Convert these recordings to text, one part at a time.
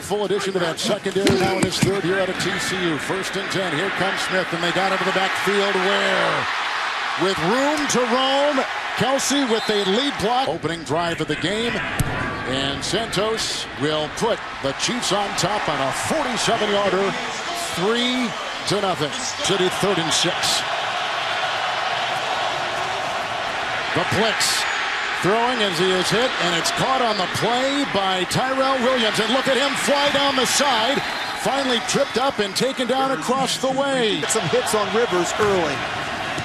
Full addition to that secondary now in his third year out of TCU. 1st and 10. Here comes Smith, and they got into the backfield where, with room to roam, Kelsey with a lead block. Opening drive of the game, and Santos will put the Chiefs on top on a 47-yarder, 3-0. City 3rd and 6. The blitz. Throwing as he is hit, and it's caught on the play by Tyrell Williams. And look at him fly down the side. Finally tripped up and taken down across the way. Some hits on Rivers early.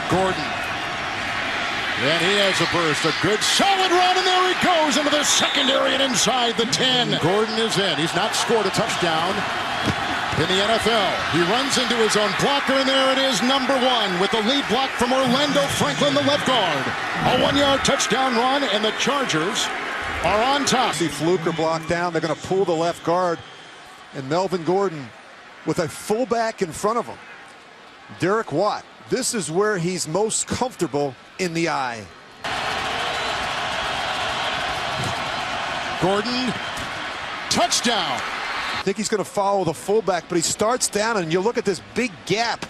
Gordon. And he has a burst. A good solid run, and there he goes into the secondary and inside the 10. Gordon is in. He's not scored a touchdown in the NFL. He runs into his own blocker, and there it is, number 1, with the lead block from Orlando Franklin, the left guard. A 1-yard touchdown run, and the Chargers are on top. See Fluker blocked down. They're going to pull the left guard, and Melvin Gordon with a fullback in front of him. Derek Watt. This is where he's most comfortable in the eye. Gordon, touchdown. I think he's going to follow the fullback, but he starts down, and you look at this big gap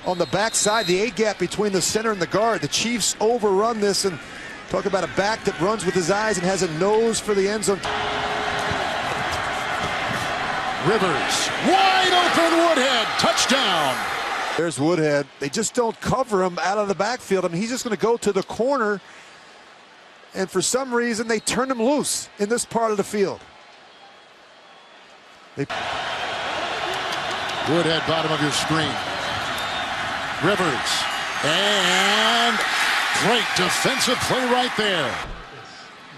on the backside, the A-gap between the center and the guard. The Chiefs overrun this, and talk about a back that runs with his eyes and has a nose for the end zone. Rivers, wide open, Woodhead, touchdown. There's Woodhead. They just don't cover him out of the backfield. I mean, he's just going to go to the corner, and for some reason, they turn him loose in this part of the field. Woodhead, bottom of your screen. Rivers, and great defensive play right there.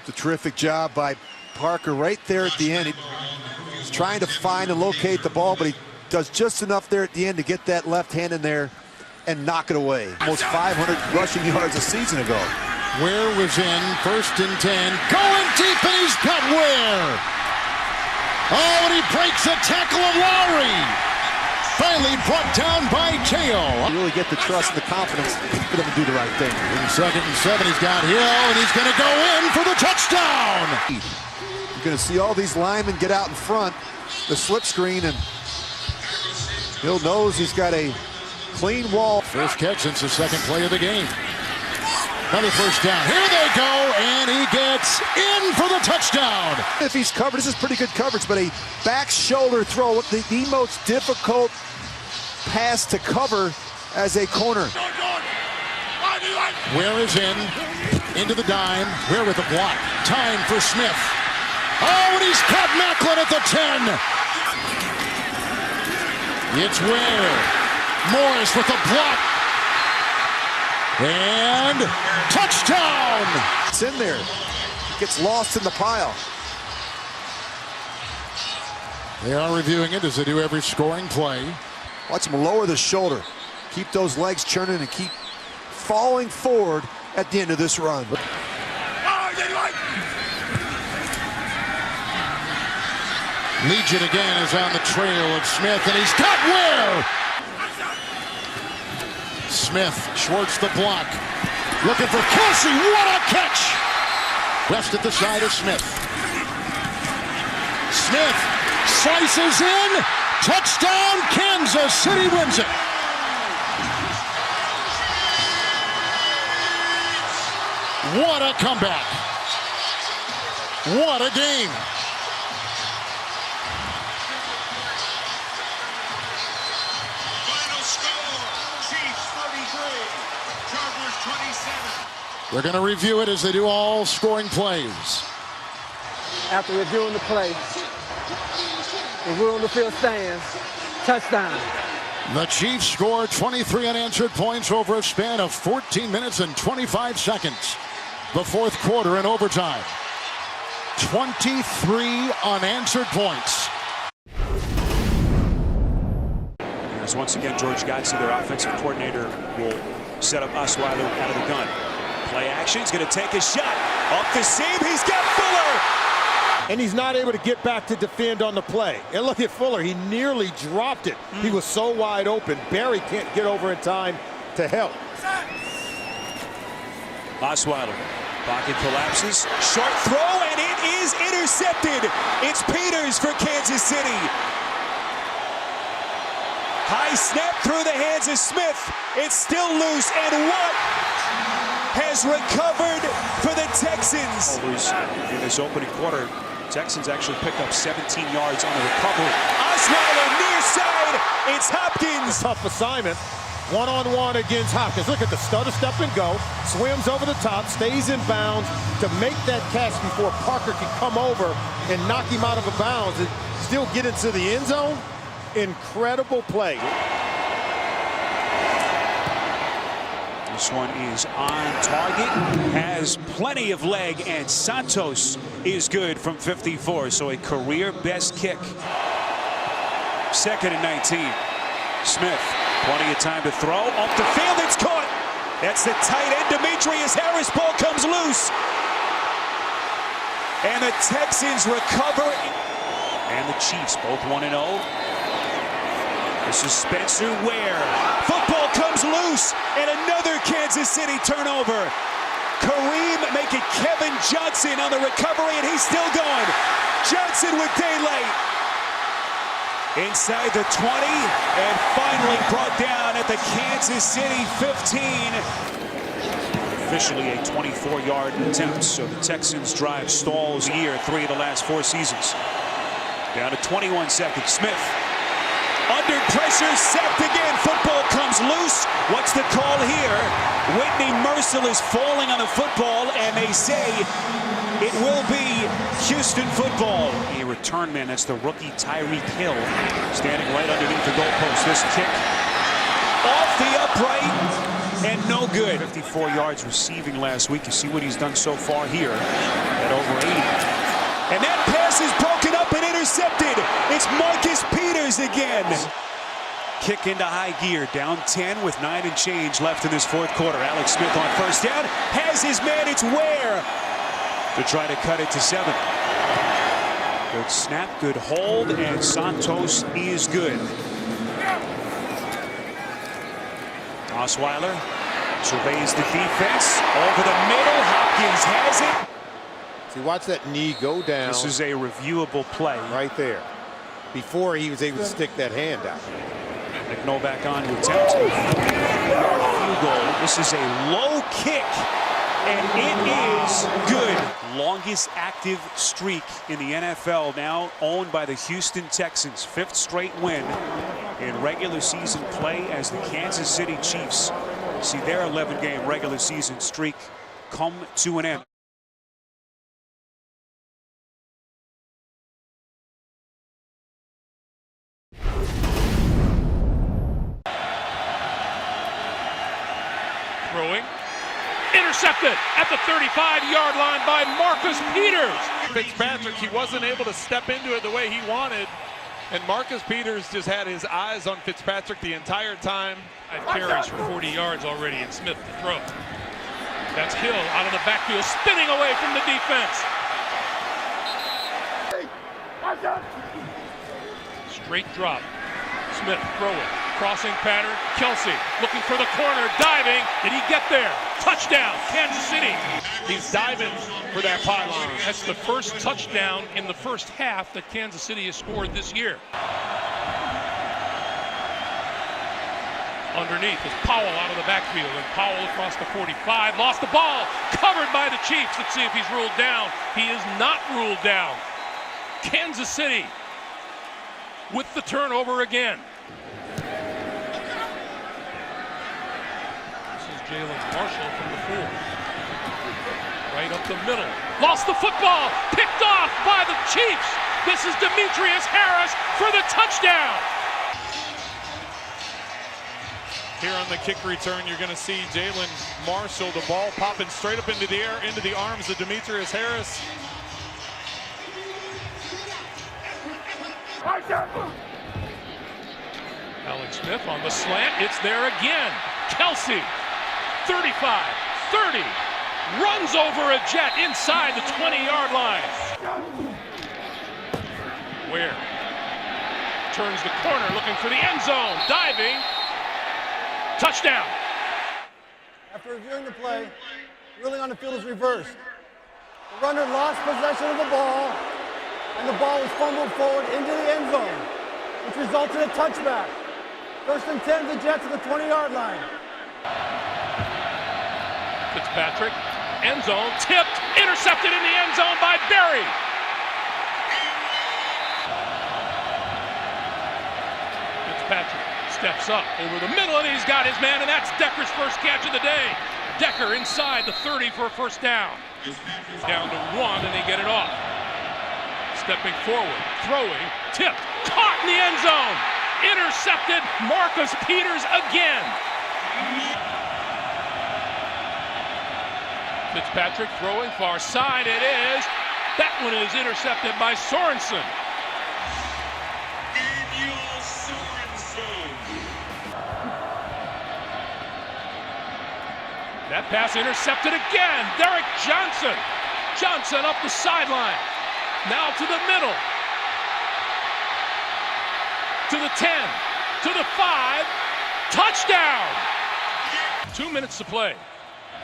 It's a terrific job by Parker right there at the end. He's trying to find and locate the ball, but he does just enough there at the end to get that left hand in there and knock it away. Almost 500 rushing yards a season ago. Ware was in, 1st and 10. Going deep, and he's got Ware. Oh, and he breaks the tackle of Lowry. Finally brought down by Teo. You really get the trust and the confidence for them to do the right thing. In 2nd and 7, he's got Hill, and he's going to go in for the touchdown. You're going to see all these linemen get out in front, the slip screen, and Hill knows he's got a clean wall. First catch since the 2nd play of the game. Another 1st down. Here they go, and he gets in for the touchdown. If he's covered, this is pretty good coverage, but a back shoulder throw, the most difficult pass to cover as a corner. Ware is in, into the dime. Ware with the block. Time for Smith. Oh, and he's caught Macklin at the 10. It's Ware. Morris with the block. And touchdown! It's in there. It gets lost in the pile. They are reviewing it as they do every scoring play. Watch him lower the shoulder. Keep those legs churning and keep falling forward at the end of this run. Legion again is on the trail of Smith, and he's got Ware! Smith, Schwartz the block. Looking for Kelsey, what a catch! West at the side of Smith. Smith slices in, touchdown, Kansas City wins it. What a comeback. What a game. We're going to review it as they do all scoring plays. After reviewing the play, the rule on the field stands. Touchdown. The Chiefs scored 23 unanswered points over a span of 14 minutes and 25 seconds. The 4th quarter in overtime. 23 unanswered points. As once again, George Godsey, their offensive coordinator, will set up Osweiler out of the gun. Play action, he's going to take a shot. Off the seam, he's got Fuller! And he's not able to get back to defend on the play. And look at Fuller, he nearly dropped it. He was so wide open. Barry can't get over in time to help. Osweiler Pocket collapses. Short throw, and it is intercepted. It's Peters for Kansas City. High snap through the hands of Smith. It's still loose, and what has recovered for the Texans? In this opening quarter, Texans actually picked up 17 yards on the recovery. Osweiler near side. It's Hopkins. Tough assignment. One-on-one against Hopkins. Look at the stutter step and go. Swims over the top, stays in bounds to make that catch before Parker can come over and knock him out of bounds and still get into the end zone. Incredible play. This one is on target, has plenty of leg, and Santos is good from 54, so a career best kick. 2nd and 19. Smith, plenty of time to throw. Off the field, it's caught. That's the tight end, Demetrius Harris. Ball comes loose. And the Texans recover. And the Chiefs both 1-0. This is Spencer Ware. Football comes loose, and another Kansas City turnover. Kareem making Kevin Johnson on the recovery, and he's still going. Johnson with daylight. Inside the 20, and finally brought down at the Kansas City 15. Officially a 24-yard attempt, so the Texans drive stalls year 3 of the last 4 seasons. Down to 21 seconds. Smith. Under pressure, sacked again. Football comes loose. What's the call here? Whitney Mercil is falling on the football, and they say it will be Houston football. A return man, that's the rookie Tyreek Hill, standing right underneath the goalpost. This kick off the upright and no good. 54 yards receiving last week. You see what he's done so far here at over 80. And that pass is broken up and intercepted. It's Marcus Peters again. Kick into high gear, down 10 with 9 and change left in this 4th quarter. Alex Smith on 1st down, has his man, it's Ware to try to cut it to 7. Good snap, good hold, and Santos is good. Osweiler surveys the defense, over the middle, Hopkins has it. See, watch that knee go down. This is a reviewable play. Right there. Before he was able to stick that hand out. Novak on to attempt a 50-yard field goal. This is a low kick, and it is good. Longest active streak in the NFL, now owned by the Houston Texans. 5th straight win in regular season play as the Kansas City Chiefs see their 11-game regular season streak come to an end. Throwing. Intercepted at the 35-yard line by Marcus Peters. Fitzpatrick, he wasn't able to step into it the way he wanted. And Marcus Peters just had his eyes on Fitzpatrick the entire time. 5 carries for 40 yards already, and Smith to throw. That's Hill out of the backfield, spinning away from the defense. Straight drop. Smith throwing. Crossing pattern. Kelsey looking for the corner, diving. Did he get there? Touchdown, Kansas City. He's diving for that pylon. That's the first touchdown in the first half that Kansas City has scored this year. Underneath is Powell out of the backfield, and Powell across the 45. Lost the ball. Covered by the Chiefs. Let's see if he's ruled down. He is not ruled down. Kansas City with the turnover again. Jalen Marshall from the 4. Right up the middle. Lost the football. Picked off by the Chiefs. This is Demetrius Harris for the touchdown. Here on the kick return, you're going to see Jalen Marshall, the ball popping straight up into the air, into the arms of Demetrius Harris. Alex Smith on the slant. It's there again. Kelsey. 35, 30, runs over a jet inside the 20-yard line. Ware turns the corner, looking for the end zone, diving, touchdown. After reviewing the play, ruling on the field is reversed. The runner lost possession of the ball, and the ball was fumbled forward into the end zone, which results in a touchback. First and 10, the Jets at the 20-yard line. Fitzpatrick, end zone, tipped, intercepted in the end zone by Berry. Fitzpatrick steps up over the middle, and he's got his man, and that's Decker's first catch of the day. Decker inside the 30 for a first down. Down to 1, and they get it off. Stepping forward, throwing, tipped, caught in the end zone. Intercepted, Marcus Peters again. Fitzpatrick throwing, far side, it is. That one is intercepted by Sorensen. That pass intercepted again. Derek Johnson. Johnson up the sideline. Now to the middle. To the 10. To the 5. Touchdown. 2 minutes to play.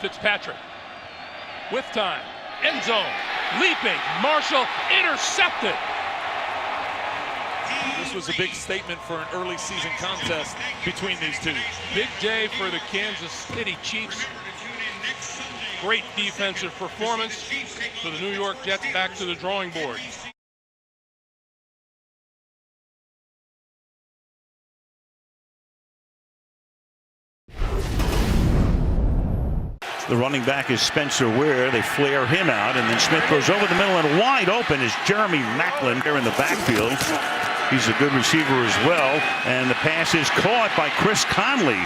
Fitzpatrick. With time. End zone. Leaping. Marshall intercepted. This was a big statement for an early season contest between these two. Big day for the Kansas City Chiefs. Great defensive performance for the New York Jets back to the drawing board. The running back is Spencer Ware. They flare him out, and then Smith goes over the middle, and wide open is Jeremy Macklin there in the backfield. He's a good receiver as well, and the pass is caught by Chris Conley.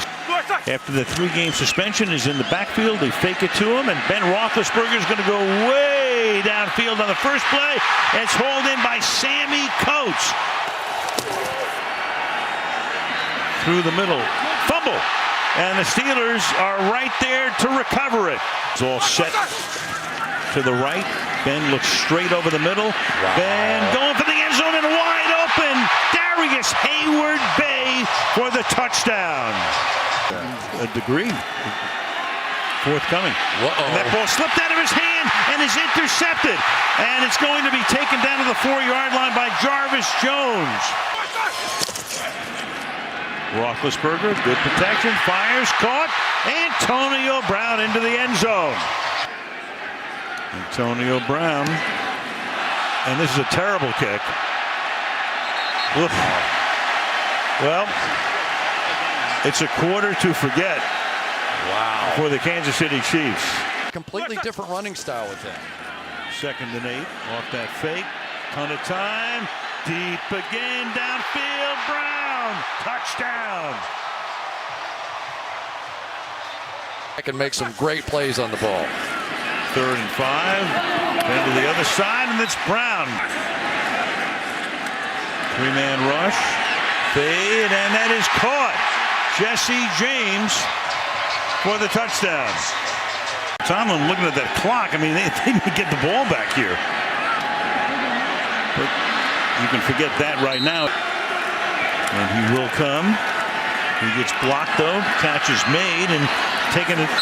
After the 3-game suspension is in the backfield, they fake it to him, and Ben Roethlisberger is going to go way downfield on the first play. It's hauled in by Sammy Coates. Through the middle, fumble, and the Steelers are right there to recover it. It's all set to the right. Ben looks straight over the middle. Wow. Ben going for the end zone and wide open. Darius Hayward-Bay for the touchdown. A degree forthcoming. And that ball slipped out of his hand and is intercepted. And it's going to be taken down to the 4-yard line by Jarvis Jones. Roethlisberger, good protection, fires, caught. Antonio Brown into the end zone. Antonio Brown. And this is a terrible kick. Oof. Well, it's a quarter to forget. Wow. For the Kansas City Chiefs. Completely different running style with him. 2nd and 8 off that fake. Ton of time. Deep again. Downfield. Brown. Touchdown. I can make some great plays on the ball. 3rd and 5. Then to the other side, and it's Brown. 3-man rush. Fade, and that is caught. Jesse James for the touchdown. Tomlin looking at that clock. I mean, they need to get the ball back here. But you can forget that right now. And he will come. He gets blocked, though. Catch is made, and taking it.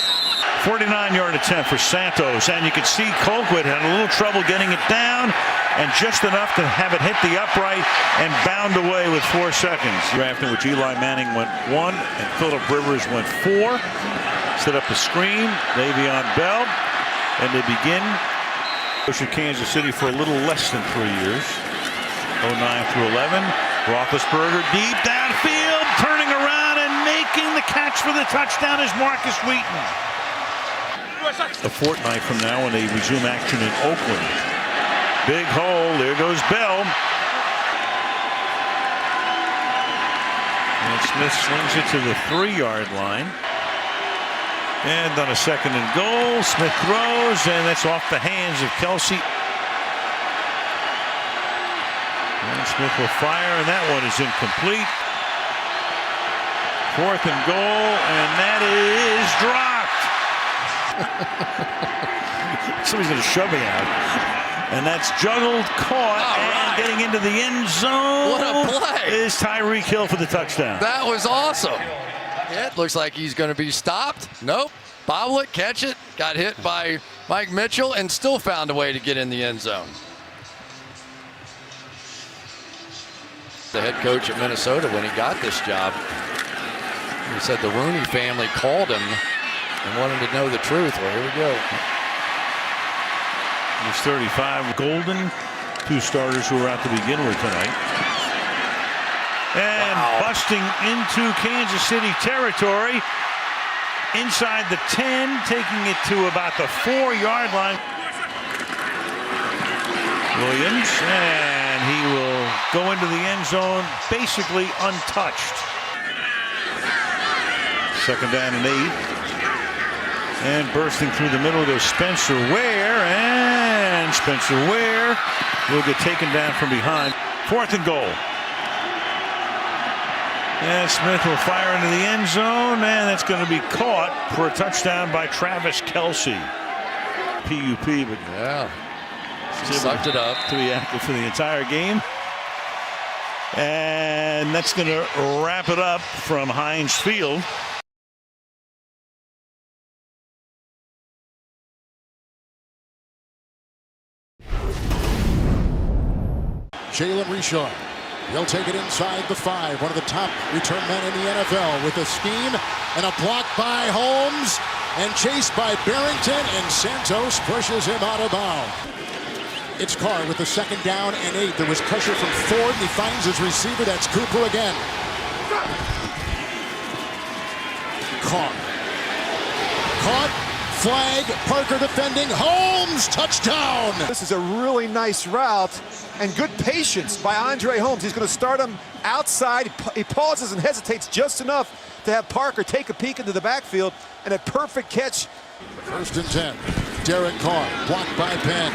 49-yard attempt for Santos, and you can see Colquitt had a little trouble getting it down, and just enough to have it hit the upright and bound away with 4 seconds. Drafting which Eli Manning went 1, and Phillip Rivers went 4. Set up the screen, Le'Veon Bell, and they begin. Pushing Kansas City for a little less than 3 years. 09 through 11. Roethlisberger deep downfield, turning around and making the catch for the touchdown is Marcus Wheaton. A fortnight from now when they resume action in Oakland. Big hole, there goes Bell. And Smith slings it to the 3-yard line. And on a 2nd and goal, Smith throws, and that's off the hands of Kelsey. And Smith will fire, and that one is incomplete. 4th and goal, and that is dropped. Somebody's going to shove me out. And that's juggled, caught, and getting into the end zone. What a play. Is Tyreek Hill for the touchdown. That was awesome. It looks like he's going to be stopped. Nope. bobble it, catch it, got hit by Mike Mitchell, and still found a way to get in the end zone. The head coach at Minnesota, when he got this job, he said the Rooney family called him and wanted to know the truth. Well, here we go. He's 35. Golden, 2 starters who were out to begin with tonight. And busting into Kansas City territory. Inside the 10, taking it to about the 4-yard line. Williams, and he will go into the end zone basically untouched. 2nd down and 8. And bursting through the middle goes Spencer Ware, and Spencer Ware will get taken down from behind. 4th and goal. And Smith will fire into the end zone, and it's going to be caught for a touchdown by Travis Kelce. PUP, but yeah, sucked it up to be active for the entire game. And that's going to wrap it up from Heinz Field. Jalen Richard. He'll take it inside the 5. One of the top return men in the NFL with a scheme and a block by Holmes and chased by Barrington, and Santos pushes him out of bounds. It's Carr with the 2nd down and 8. There was pressure from Ford, and he finds his receiver. That's Cooper again. Carr. Caught. Flag. Parker defending. Holmes. Touchdown. This is a really nice route and good patience by Andre Holmes. He's going to start him outside. He pauses and hesitates just enough to have Parker take a peek into the backfield, and a perfect catch. 1st and 10. Derek Carr blocked by Penn.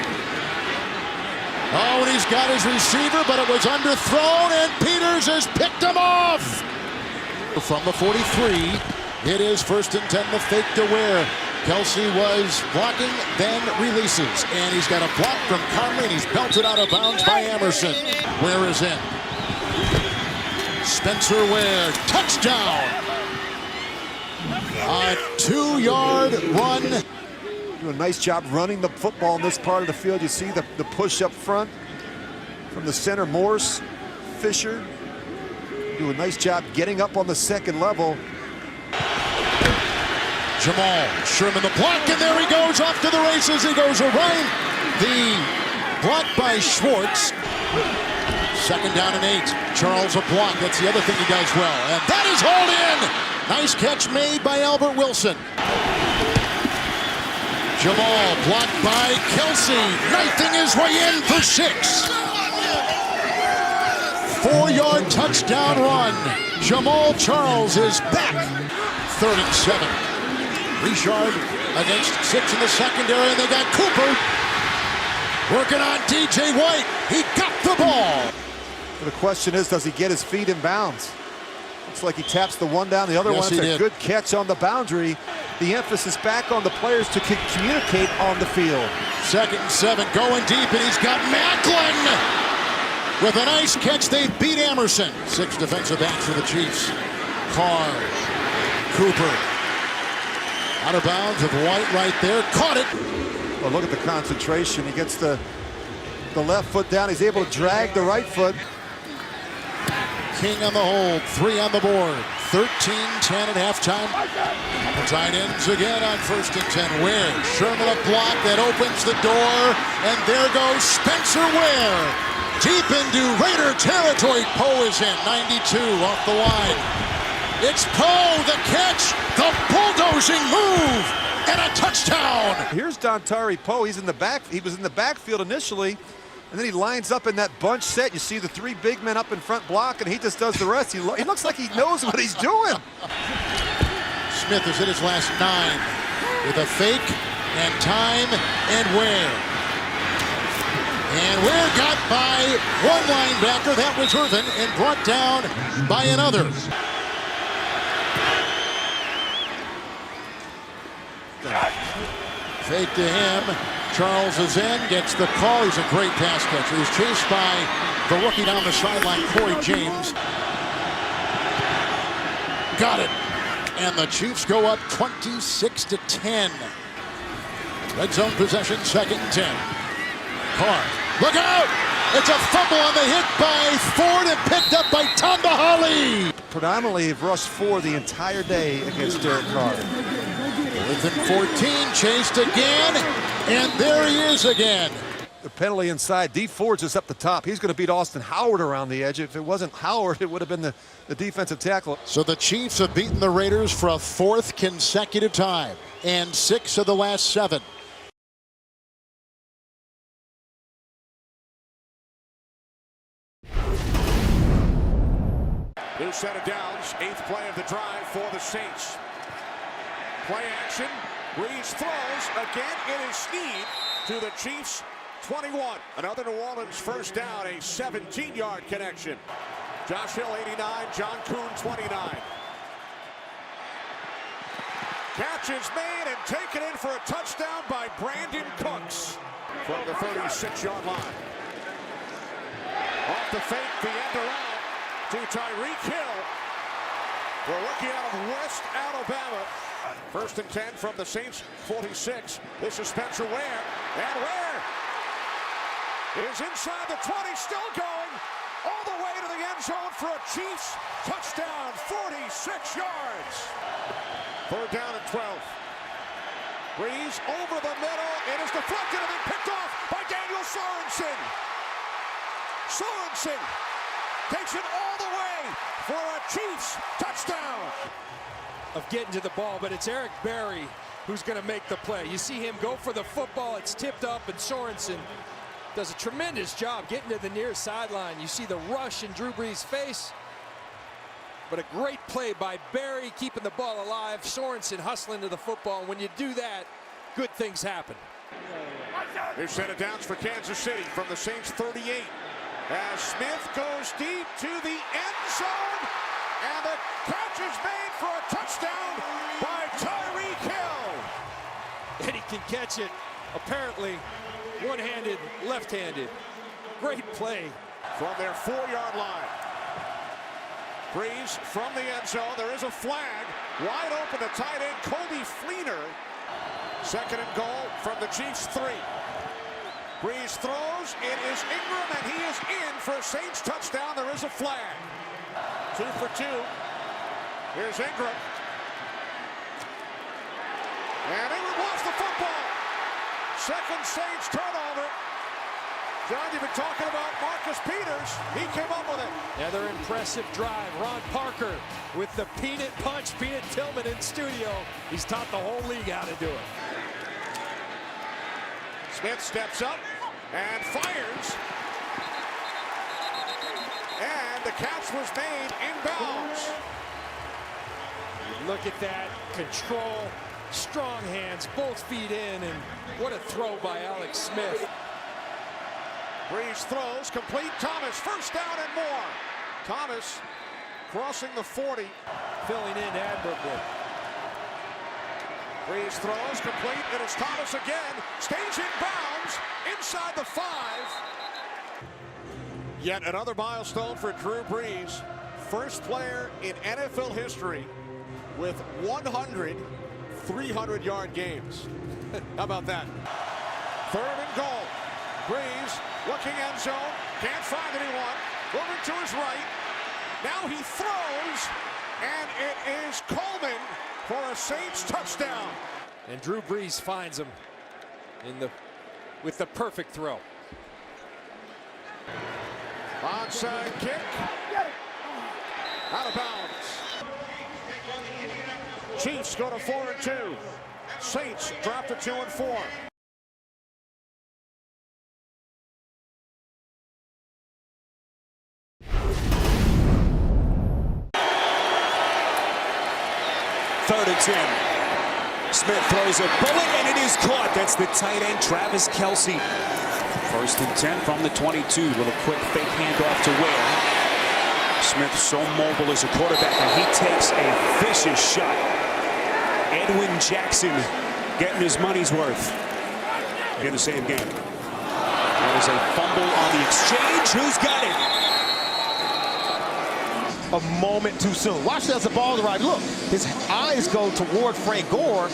Oh, and he's got his receiver, but it was underthrown, and Peters has picked him off. From the 43, it is 1st and 10, the fake to Ware. Kelce was blocking, then releases, and he's got a block from Conley, and he's belted out of bounds by Emerson. Ware is in. Spencer Ware, touchdown. A 2-yard run. Do a nice job running the football in this part of the field. You see the push up front from the center, Morse, Fisher. Do a nice job getting up on the 2nd level. Jamal Sherman the block, and there he goes off to the races. He goes around the block by Schwartz. 2nd down and 8. Charles a block. That's the other thing he does well. And that is hauled in. Nice catch made by Albert Wilson. Jamal blocked by Kelce. Knifing his way in for 6. 4-yard touchdown run. Jamal Charles is back. 3rd and 7. Richard against 6 in the secondary, and they got Cooper working on DJ White. He got the ball. The question is, does he get his feet in bounds? Looks like he taps the one down. The other one's a good catch on the boundary. The emphasis back on the players to communicate on the field. 2nd and 7, going deep, and he's got Macklin with a nice catch. They beat Emerson. 6 defensive backs for the Chiefs. Carr, Cooper. Out of bounds with White right there. Caught it. Well, look at the concentration. He gets the left foot down. He's able to drag the right foot. King on the hold. 3 on the board. 13-10 at halftime. The tight ends again on 1st and 10. Ware. Sherman a block that opens the door. And there goes Spencer Ware. Deep into Raider territory. Poe is in. 92 off the line. It's Poe, the catch, the bulldozing move, and a touchdown. Here's Dontari Poe. He was in the backfield initially, and then he lines up in that bunch set. You see the 3 big men up in front block, and he just does the rest. He looks like he knows what he's doing. Smith is in his last 9 with a fake and time and Ware. And Ware got by one linebacker. That was Irvin, and brought down by another. Fake to him. Charles is in, gets the call. He's a great pass catcher. He's chased by the rookie down the sideline, Corey James. Got it. and the Chiefs go up 26-10. Red zone possession, 2nd and 10. Carr, look out! It's a fumble on the hit by Ford and picked up by Tandahali. Predominantly have rushed 4 the entire day against Derek Carr. 4th and 14, chased again, and there he is again. The penalty inside. D. Ford's just up the top. He's going to beat Austin Howard around the edge. If it wasn't Howard, it would have been the defensive tackle. So the Chiefs have beaten the Raiders for a 4th consecutive time, and 6 of the last 7. New set of downs, 8th play of the drive for the Saints. Play action, Breeze throws, again it is Snead to the Chiefs' 21. Another New Orleans first down, a 17-yard connection. Josh Hill 89, John Kuhn 29. Catch is made and taken in for a touchdown by Brandon Cooks from the 36-yard line. Off the fake, the end around to Tyreek Hill. We're looking out of West Alabama. 1st and 10 from the Saints 46. This is Spencer Ware. And Ware is inside the 20, still going all the way to the end zone for a Chiefs touchdown, 46 yards. 3rd down and 12. Breeze over the middle. It is deflected and then picked off by Daniel Sorensen. Sorensen takes it all the way for a Chiefs touchdown. Of getting to the ball, but it's Eric Berry who's going to make the play. You see him go for the football, it's tipped up, and Sorensen does a tremendous job getting to the near sideline. You see the rush in Drew Brees' face, but a great play by Berry, keeping the ball alive. Sorensen hustling to the football, and when you do that, good things happen. New set of downs for Kansas City from the Saints 38. As Smith goes deep to the end zone, and the catch is made for a touchdown by Tyreek Hill. And he can catch it, apparently, one-handed, left-handed. Great play. From their 4-yard line. Breeze from the end zone. There is a flag. Wide open to tight end Kobe Fleener. 2nd and goal from the Chiefs 3. Breeze throws. It is Ingram, and he is in for a Saints touchdown. There is a flag. 2 for 2. Here's Ingram. And Ingram lost the football. 2nd Saints turnover. John, you've been talking about Marcus Peters. He came up with it. Another impressive drive. Ron Parker with the peanut punch. Peanut Tillman in studio. He's taught the whole league how to do it. Smith steps up and fires. And the catch was made inbounds. Look at that. Control. Strong hands. Both feet in. And what a throw by Alex Smith. Breeze throws. Complete. Thomas. First down and more. Thomas crossing the 40. Filling in admirably. Breeze throws. Complete. It is Thomas again. Stays in bounds. Inside the 5. Yet another milestone for Drew Brees. First player in NFL history with 100 300-yard games. How about that? 3rd and goal. Breeze looking end zone. Can't find anyone. Moving to his right. Now he throws. And it is Coleman for a Saints touchdown. And Drew Brees finds him with the perfect throw. Onside kick. Out of bounds. Chiefs go to 4-2. Saints drop to 2-4. Third and 10. Smith throws a bullet, and it is caught. That's the tight end, Travis Kelce. 1st and 10 from the 22. Little quick fake handoff to Ware. Smith so mobile as a quarterback, and he takes a vicious shot. Edwin Jackson getting his money's worth in the same game. That is a fumble on the exchange. Who's got it? a moment too soon. Watch as the ball arrives. Look, his eyes go toward Frank Gore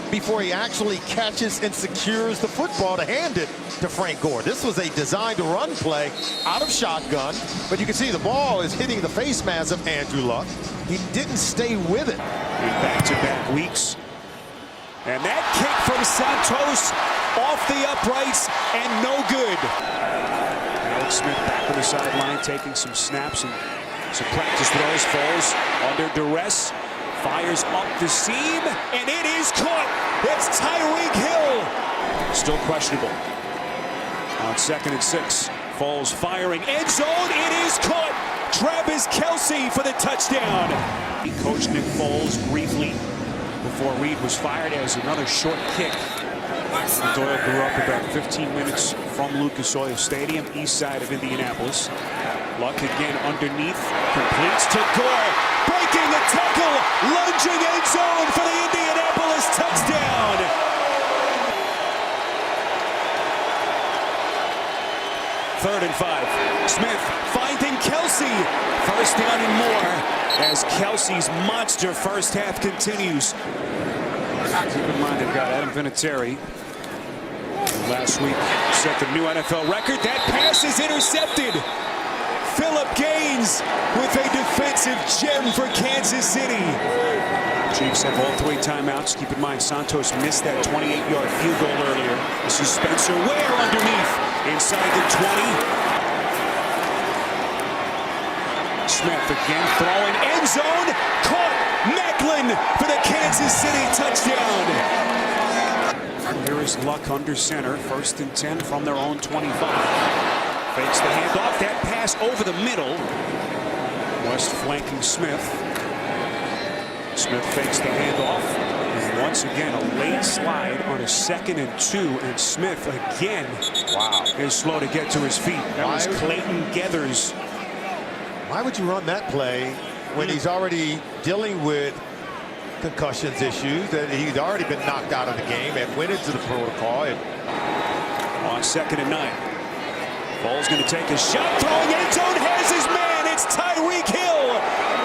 before he actually catches and secures the football to hand it to Frank Gore. This was a designed to run play out of shotgun, but you can see the ball is hitting the face mask of Andrew Luck. He didn't stay with it. In back-to-back weeks. And that kick from Santos off the uprights and no good. Alex Smith back on the sideline taking some snaps and some practice throws. Falls under duress. Fires up the seam, and it is caught. It's Tyreek Hill. Still questionable. On 2nd and 6. Falls firing. End zone. It is caught. Travis Kelce for the touchdown. He coached Nick Foles briefly before Reed was fired as another short kick. Doyle grew up about 15 minutes from Lucas Oil Stadium, east side of Indianapolis. Luck again underneath, completes to Gore, breaking the tackle, lunging end zone for the Indianapolis touchdown. Third and 5. Smith finding Kelce. First down and more as Kelce's monster first half continues. Keep in mind they've got Adam Vinatieri. Last week set the new NFL record. That pass is intercepted. Phillip Gaines with a defensive gem for Kansas City. Chiefs have all 3 timeouts. Keep in mind Santos missed that 28-yard field goal earlier. This is Spencer Ware underneath inside the 20. Smith again throwing end zone. Caught. Macklin for the Kansas City touchdown. Here is Luck under center. 1st and 10 from their own 25. Fakes the handoff. That pass over the middle. West flanking Smith. Smith fakes the handoff. And once again, a late slide on a 2nd and 2. And Smith again is slow to get to his feet. That was Clayton Geathers. Why would you run that play when he's already dealing with concussions issues, that he's already been knocked out of the game and went into the protocol? On 2nd and 9. Ball's going to take a shot, throwing end zone, has his man. It's Tyreek Hill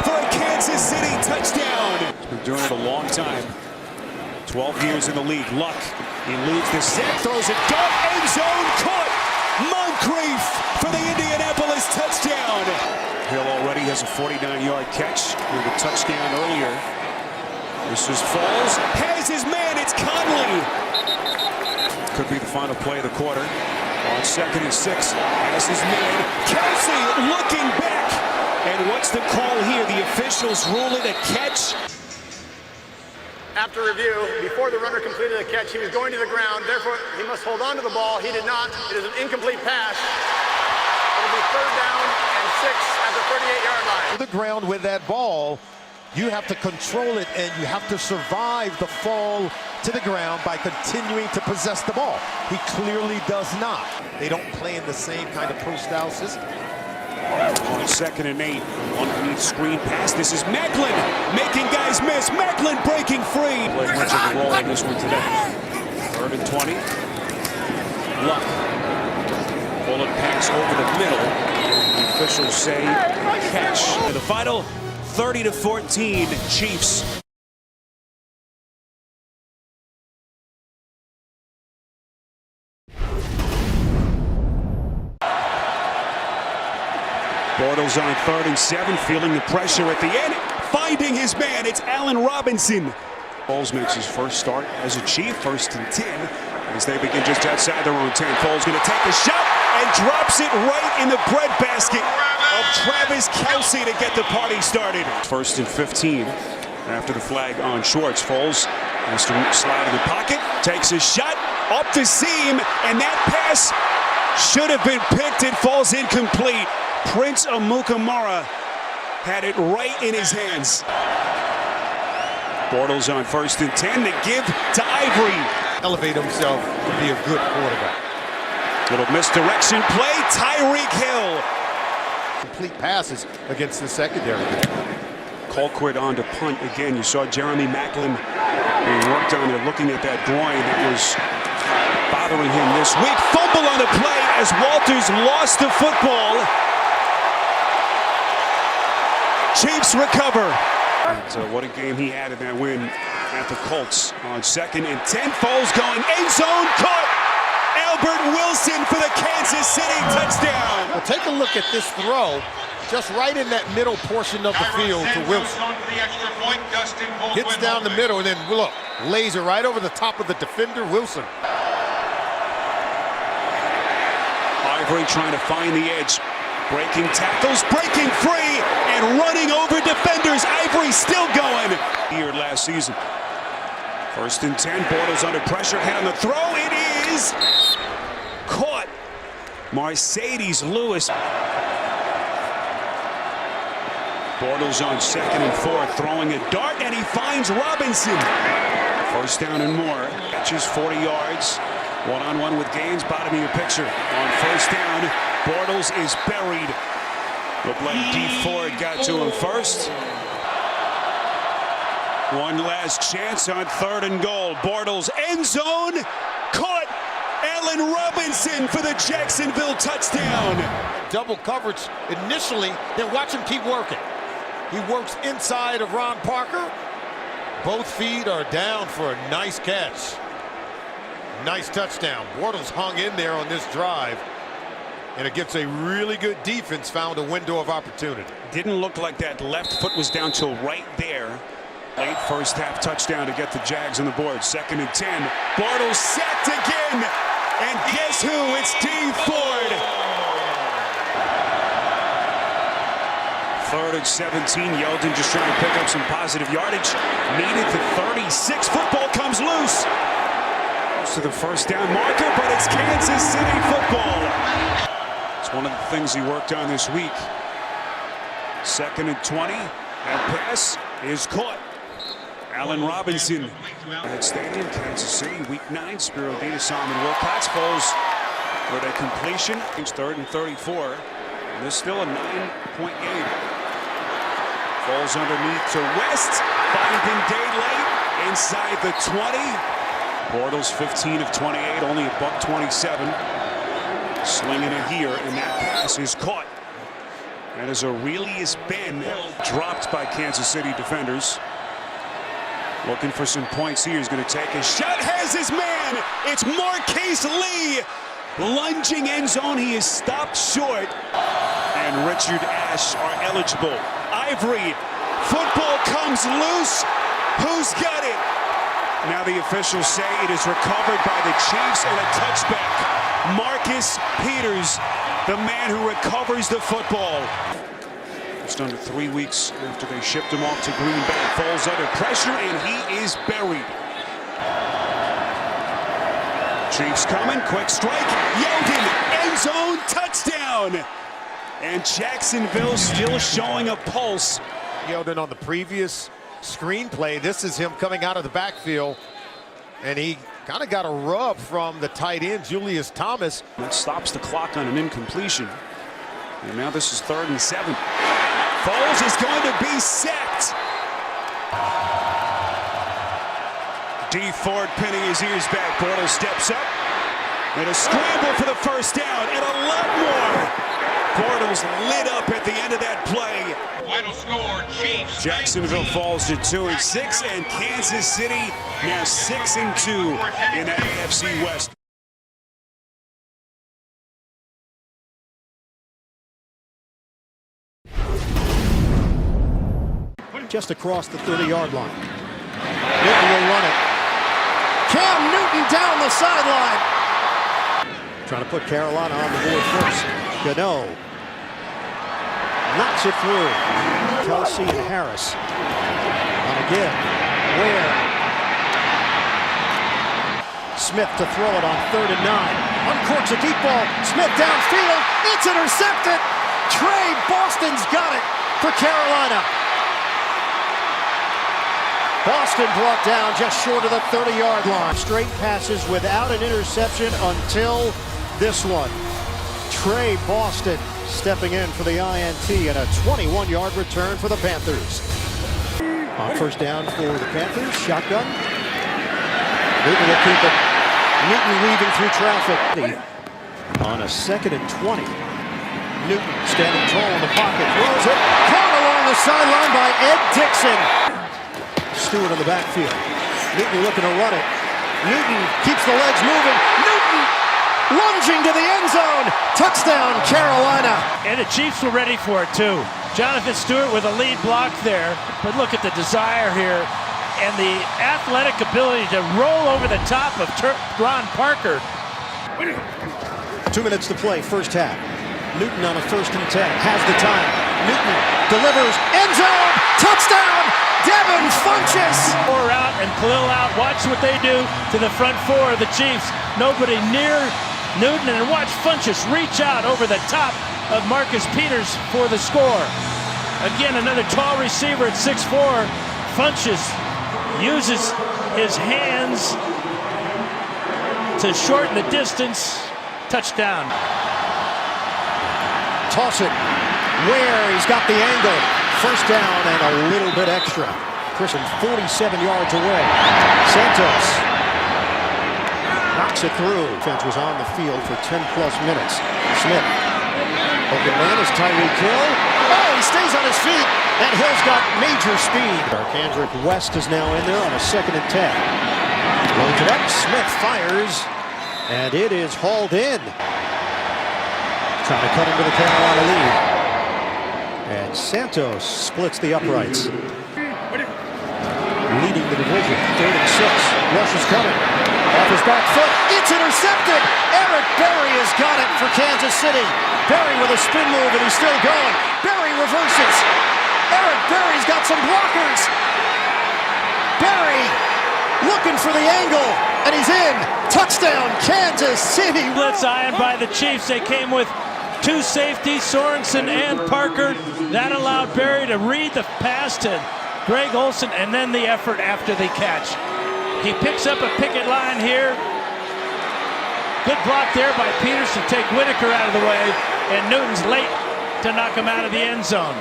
for a Kansas City touchdown. He's been doing it a long time. 12 years in the league. Luck eludes the sack, throws a dart, end zone, caught. Moncrief for the Indianapolis touchdown. Hill already has a 49-yard catch with a touchdown earlier. This is Foles, has his man, it's Conley. Could be the final play of the quarter. On 2nd and 6, has his man, Kelce looking back. And what's the call here? The officials rule it a catch. After review, before the runner completed the catch, he was going to the ground. Therefore, he must hold on to the ball. He did not. It is an incomplete pass. It'll be 3rd down and 6 at the 38-yard line. To the ground with that ball, you have to control it, and you have to survive the fall to the ground by continuing to possess the ball. He clearly does not. They don't play in the same kind of pro-style system. On 2nd and 8, underneath screen pass. This is Macklin making guys miss. Macklin breaking free. Played much of a role in this one today. 3rd and 20. Luck. Bullet pass over the middle. The officials say catch. And the final 30-14 Chiefs. Bortles on 3rd and 7, feeling the pressure at the end, finding his man. It's Allen Robinson. Foles makes his first start as a Chief, 1st and 10, as they begin just outside their own 10. Foles going to take a shot and drops it right in the breadbasket of Travis Kelce to get the party started. 1st and 15 after the flag on Schwartz. Foles has to slide in the pocket, takes a shot up the seam, and that pass should have been picked. It falls incomplete. Prince Amukamara had it right in his hands. Bortles on 1st and 10 to give to Ivory. Elevate himself to be a good quarterback. Little misdirection play, Tyreek Hill. Complete passes against the secondary. Colquitt on to punt again. You saw Jeremy Macklin being worked on there, looking at that groin that was bothering him this week. Fumble on the play as Walters lost the football. Chiefs recover. And what a game he had in that win at the Colts. On 2nd and 10, Foles going end zone, caught. Albert Wilson for the Kansas City touchdown. Well, take a look at this throw, just right in that middle portion of the field to Wilson. Hits down the middle and then look, lays it right over the top of the defender, Wilson. Ivory trying to find the edge. Breaking tackles, breaking free, and running over defenders. Ivory still going. Here last season. 1st and 10, Bortles under pressure, head on the throw. It is caught. Mercedes Lewis. Bortles on 2nd and 4, throwing a dart, and he finds Robinson. 1st down and more. Catches 40 yards. One-on-one with Gaines, bottom of your picture. On 1st down, Bortles is buried. Looked like D. Ford got to him first. One last chance on 3rd and goal. Bortles end zone, caught. Allen Robinson for the Jacksonville touchdown. Double coverage initially, then watch him keep working. He works inside of Ron Parker. Both feet are down for a nice catch. Nice touchdown. Bortles hung in there on this drive, and against a really good defense, found a window of opportunity. Didn't look like that left foot was down till right there. Late 1st half touchdown to get the Jags on the board. 2nd and 10. Bortles sacked again. And guess who? It's D. Ford. 3rd and 17. Yeldon just trying to pick up some positive yardage. Needed the 36. Football comes loose. To the 1st down marker, but it's Kansas City football. It's one of the things he worked on this week. 2nd and 20. That pass is caught. Allen Robinson at Stadium, Kansas City, Week 9. Spiro Dina, Simon Wilcox. Foles with a completion. It's 3rd and 34. And there's still a 9-point game. Foles underneath to West. Finding Day late inside the 20. Bortles 15 of 28, only a $127. Slinging it here, and that pass is caught. That is Aurelius Ben, dropped by Kansas City defenders. Looking for some points here. He's going to take a shot. Has his man. It's Marquise Lee. Lunging end zone. He is stopped short. And Richard Ashe are eligible. Ivory. Football comes loose. Who's got it? Now the officials say it is recovered by the Chiefs and a touchback. Marcus Peters, the man who recovers the football. Just under 3 weeks after they shipped him off to Green Bay. Falls under pressure and he is buried. Chiefs coming, quick strike. Yeldon, end zone, touchdown. And Jacksonville still showing a pulse. Yeldon on the previous screenplay. This is him coming out of the backfield, and he kind of got a rub from the tight end, Julius Thomas. That stops the clock on an incompletion. And now this is 3rd and 7. Foles is going to be sacked. D. Ford pinning his ears back. Bortles steps up. And a scramble for the 1st down, and a lot more. Bortles lit up at the end of that play. Final score, Chiefs. Jacksonville falls to 2-6, and Kansas City now 6-2 in that AFC West. Just across the 30-yard line. Newton will run it. Cam Newton down the sideline. Trying to put Carolina on the board first. Gano knocks it through. Kelsey and Harris. On again. Ware. Smith to throw it on 3rd and 9. Uncorks a deep ball. Smith downfield. It's intercepted. Trey Boston's got it for Carolina. Boston brought down just short of the 30-yard line. Straight passes without an interception until this one. Trey Boston stepping in for the INT and a 21-yard return for the Panthers. On 1st down for the Panthers, shotgun. Newton will keep it. Newton weaving through traffic. On a 2nd and 20. Newton standing tall in the pocket, throws it, caught along the sideline by Ed Dixon. Stewart in the backfield. Newton looking to run it. Newton keeps the legs moving. Newton lunging to the end zone. Touchdown, Carolina. And the Chiefs were ready for it too. Jonathan Stewart with a lead block there, but look at the desire here and the athletic ability to roll over the top of Ron Parker. 2 minutes to play, first half. Newton on a 1st and 10, has the time. Newton delivers, end zone, touchdown, Devin Funchess. Four out and Khalil out. Watch what they do to the front four of the Chiefs. Nobody near Newton, and watch Funchess reach out over the top of Marcus Peters for the score. Again, another tall receiver at 6'4". Funchess uses his hands to shorten the distance. Touchdown. Toss it. Where he's got the angle. First down and a little bit extra. Christian 47 yards away. Santos knocks it through. Defense was on the field for 10+ minutes. Smith. Open man is Tyreek Hill. Oh, he stays on his feet. And Hill's got major speed. Darkandrick West is now in there on a 2nd and 10. Loads it up. Smith fires. And it is hauled in. Trying to cut into the Carolina lead. And Santos splits the uprights. Leading the division. 3rd and 6. Rush is coming. Off his back foot. It's intercepted. Eric Berry has got it for Kansas City. Berry with a spin move and he's still going. Berry reverses. Eric Berry's got some blockers. Berry looking for the angle. And he's in. Touchdown, Kansas City. Blitz iron by the Chiefs. They came with 2 safeties, Sorensen and Parker. That allowed Berry to read the pass to Greg Olsen, and then the effort after the catch. He picks up a picket line here. Good block there by Peters to take Whitaker out of the way, and Newton's late to knock him out of the end zone.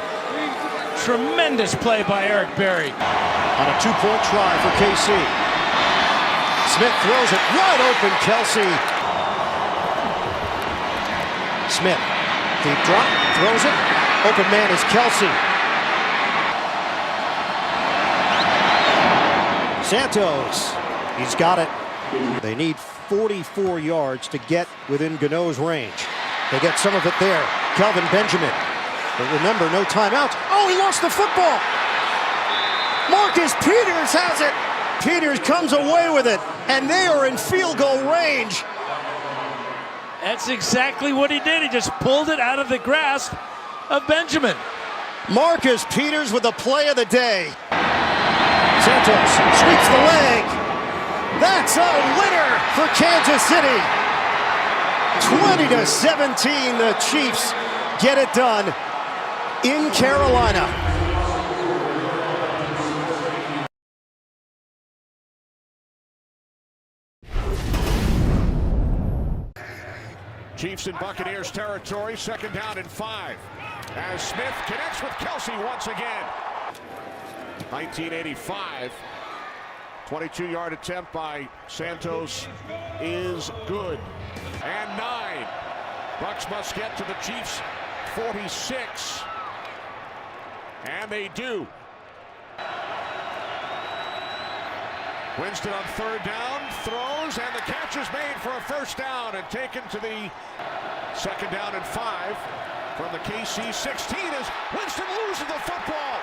Tremendous play by Eric Berry. On a 2-point try for KC. Smith throws it wide open, Kelsey. Smith, deep drop, throws it. Open man is Kelsey. Santos, he's got it. They need 44 yards to get within Gano's range. They get some of it there. Kelvin Benjamin. But remember, no timeouts. Oh, he lost the football. Marcus Peters has it. Peters comes away with it, and they are in field goal range. That's exactly what he did. He just pulled it out of the grasp of Benjamin. Marcus Peters with the play of the day. Santos sweeps the leg. That's a winner for Kansas City. 20-17, the Chiefs get it done in Carolina. Chiefs in Buccaneers territory, 2nd down and 5. As Smith connects with Kelsey once again. 1985. 22-yard attempt by Santos is good. And 9. Bucs must get to the Chiefs' 46. And they do. Winston on 3rd down, throws, and the catch is made for a 1st down and taken to the 2nd down and 5 from the KC 16 as Winston loses the football.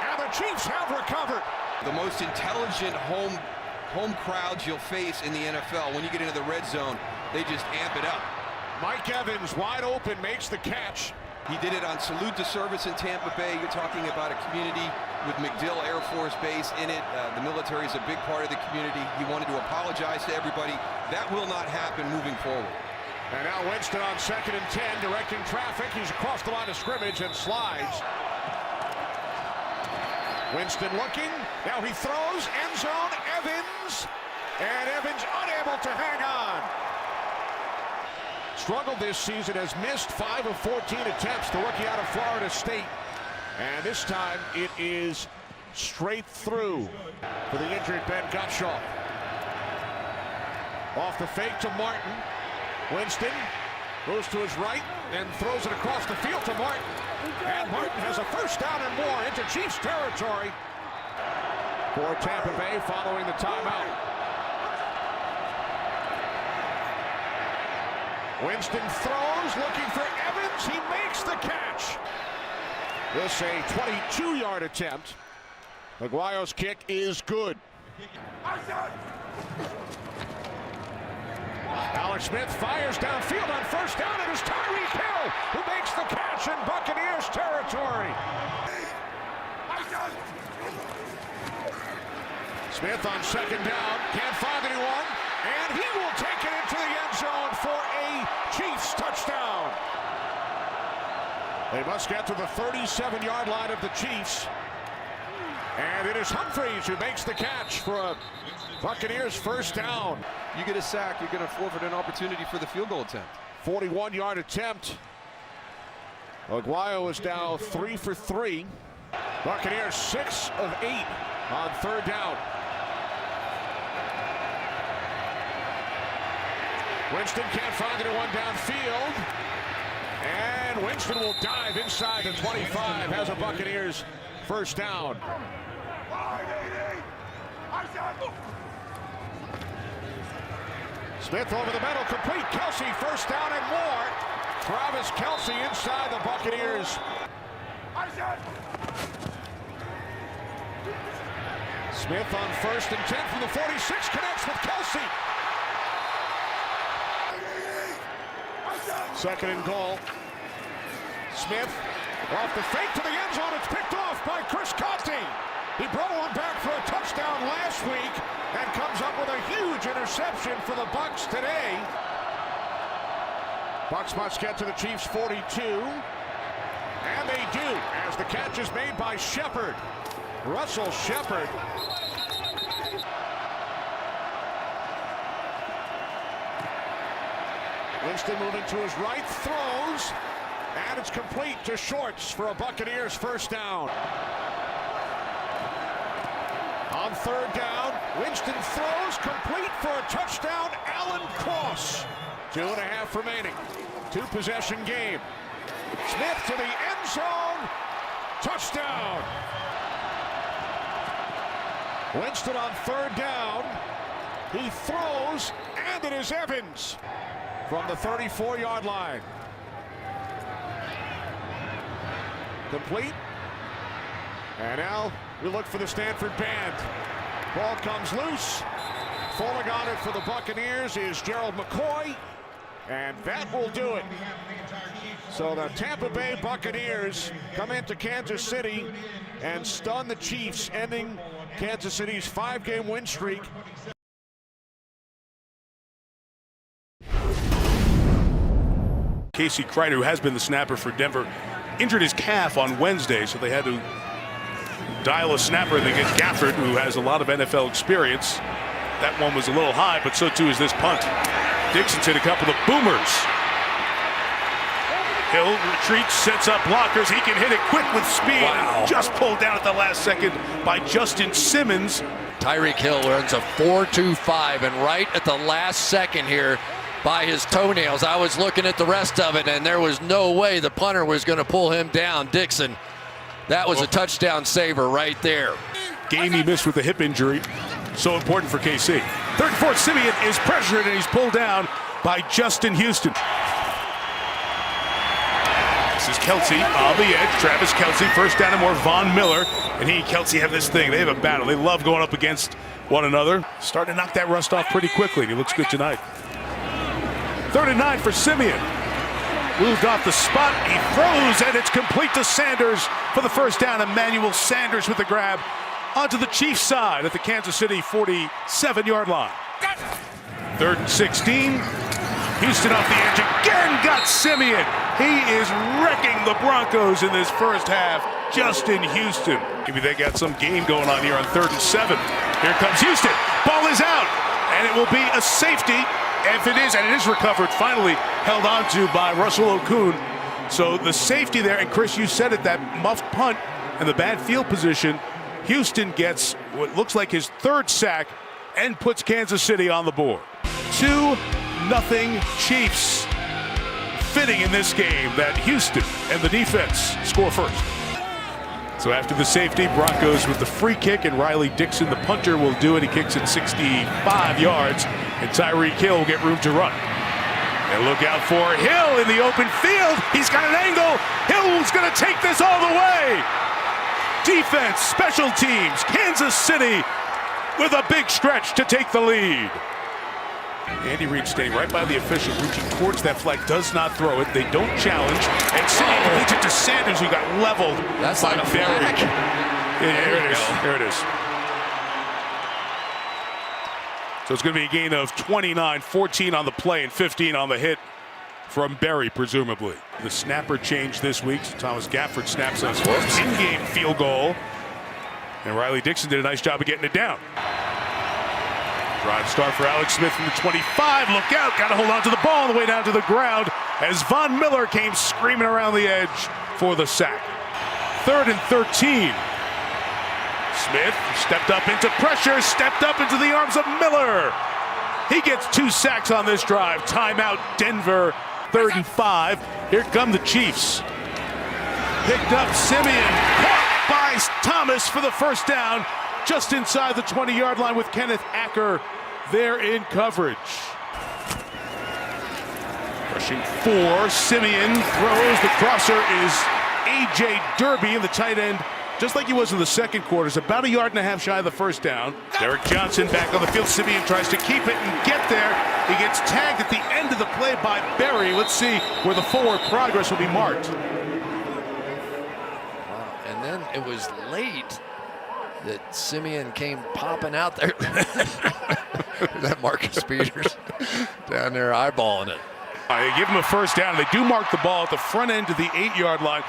And the Chiefs have recovered. The most intelligent home crowds you'll face in the NFL. When you get into the red zone, they just amp it up. Mike Evans wide open makes the catch. He did it on Salute to Service in Tampa Bay. You're talking about a community with MacDill Air Force Base in it. The military is a big part of the community. He wanted to apologize to everybody. That will not happen moving forward. And now Winston on 2nd and 10, directing traffic. He's across the line of scrimmage and slides. Winston looking. Now he throws. End zone. Evans. And Evans unable to hang on. Struggled this season, has missed 5 of 14 attempts, the rookie out of Florida State. And this time it is straight through for the injured Ben Gottschalk. Off the fake to Martin. Winston Goes to his right and throws it across the field to Martin. And Martin has a first down and more into Chiefs territory for Tampa Bay following the timeout. Winston throws, looking for Evans. He makes the catch. This a 22-yard attempt. Aguayo's kick is good. Alex Smith fires downfield on first down. It is Tyreek Hill who makes the catch in Buccaneers territory. Smith on second down, can't find anyone, and he will take it into the end zone for a Chiefs touchdown. They must get to the 37-yard line of the Chiefs. And it is Humphreys who makes the catch for a Buccaneers first down. You get a sack, you're going to forfeit an opportunity for the field goal attempt. 41-yard attempt. Aguayo is now 3 for 3. Buccaneers 6 of 8 on third down. Winston can't find anyone downfield. And Winston will dive inside the 25, has a Buccaneers first down. Smith over the middle, complete. Kelsey first down and more. Travis Kelsey inside the Buccaneers. Smith on first and 10 from the 46, connects with Kelsey. Second and goal. Smith off the fake to the end zone. It's picked off by Chris Conte. He brought one back for a touchdown last week and comes up with a huge interception for the Bucs today. Bucs must get to the Chiefs 42. And they do, as the catch is made by Shepard. Russell Shepard. Winston moving to his right, throws, and it's complete to Shorts for a Buccaneers first down. On third down, Winston throws, complete for a touchdown, Allen Cross. 2.5 remaining. 2-possession game. Smith to the end zone. Touchdown. Winston on third down. He throws, and it is Evans from the 34-yard line. Complete. And now we look for the Stanford band. Ball comes loose. Falling on it for the Buccaneers is Gerald McCoy. And that will do it. So the Tampa Bay Buccaneers come into Kansas City and stun the Chiefs, ending Kansas City's 5-game win streak. Casey Kreider, who has been the snapper for Denver, injured his calf on Wednesday, so they had to dial a snapper and they get Gafford, who has a lot of NFL experience. That one was a little high, but so too is this punt. Dixon's hit a couple of boomers. Hill retreats, sets up blockers. He can hit it quick with speed. Wow. Just pulled down at the last second by Justin Simmons. Tyreek Hill runs a 4.25, and right at the last second here, by his toenails, I was looking at the rest of it, and there was no way the punter was going to pull him down. Dixon, that was a touchdown saver right there. Game he missed with a hip injury. So important for KC. Third and fourth, Simeon is pressured, and he's pulled down by Justin Houston. This is Kelsey on the edge. Travis Kelsey, first down and more. Von Miller and Kelsey have this thing. They have a battle. They love going up against one another. Starting to knock that rust off pretty quickly. He looks good tonight. 3rd and 9 for Simeon. Moved off the spot. He throws, and it's complete to Sanders for the first down. Emmanuel Sanders with the grab onto the Chiefs side at the Kansas City 47-yard line. 3rd and 16. Houston off the edge again, got Simeon. He is wrecking the Broncos in this first half. Justin Houston. Maybe they got some game going on here on 3rd and 7. Here comes Houston. Ball is out, and it will be a safety. If it is, and it is recovered, finally held onto by Russell Okun. So the safety there, and Chris, you said it, that muffed punt and the bad field position. Houston gets what looks like his 3rd sack and puts Kansas City on the board. 2-0 Chiefs. fitting in this game that Houston and the defense score first. So after the safety, Broncos with the free kick, and Riley Dixon, the punter, will do it. He kicks it 65 yards, and Tyreek Hill will get room to run. And look out for Hill in the open field. He's got an angle. Hill's going to take this all the way. Defense, special teams, Kansas City with a big stretch to take the lead. Andy Reid staying right by the official, reaching towards that flag, does not throw it. They don't challenge. And City leads it to Sanders, who got leveled by Berry. There it is. There it is. So it's going to be a gain of 29, 14 on the play and 15 on the hit from Berry, presumably. The snapper changed this week. So Thomas Gafford snaps on his first in-game field goal. And Riley Dixon did a nice job of getting it down. Drive start for Alex Smith from the 25. Look out. Got to hold on to the ball on the way down to the ground as Von Miller came screaming around the edge for the sack. 3rd and 13. Smith stepped up into pressure, stepped up into the arms of Miller. He gets 2 sacks on this drive. Timeout, Denver. 3rd and 5. Here come the Chiefs. Picked up Simeon. Caught by Thomas for the first down. Just inside the 20-yard line with Kenneth Acker there in coverage. Rushing 4, Simeon throws. The crosser is A.J. Derby, and the tight end, just like he was in the second quarter, is about 1.5 yards shy of the first down. Derek Johnson back on the field. Simeon tries to keep it and get there. He gets tagged at the end of the play by Berry. Let's see where the forward progress will be marked. Wow. And then it was late that Simeon came popping out there. That Marcus Peters down there eyeballing it. They give him a first down. They do mark the ball at the front end of the 8-yard line.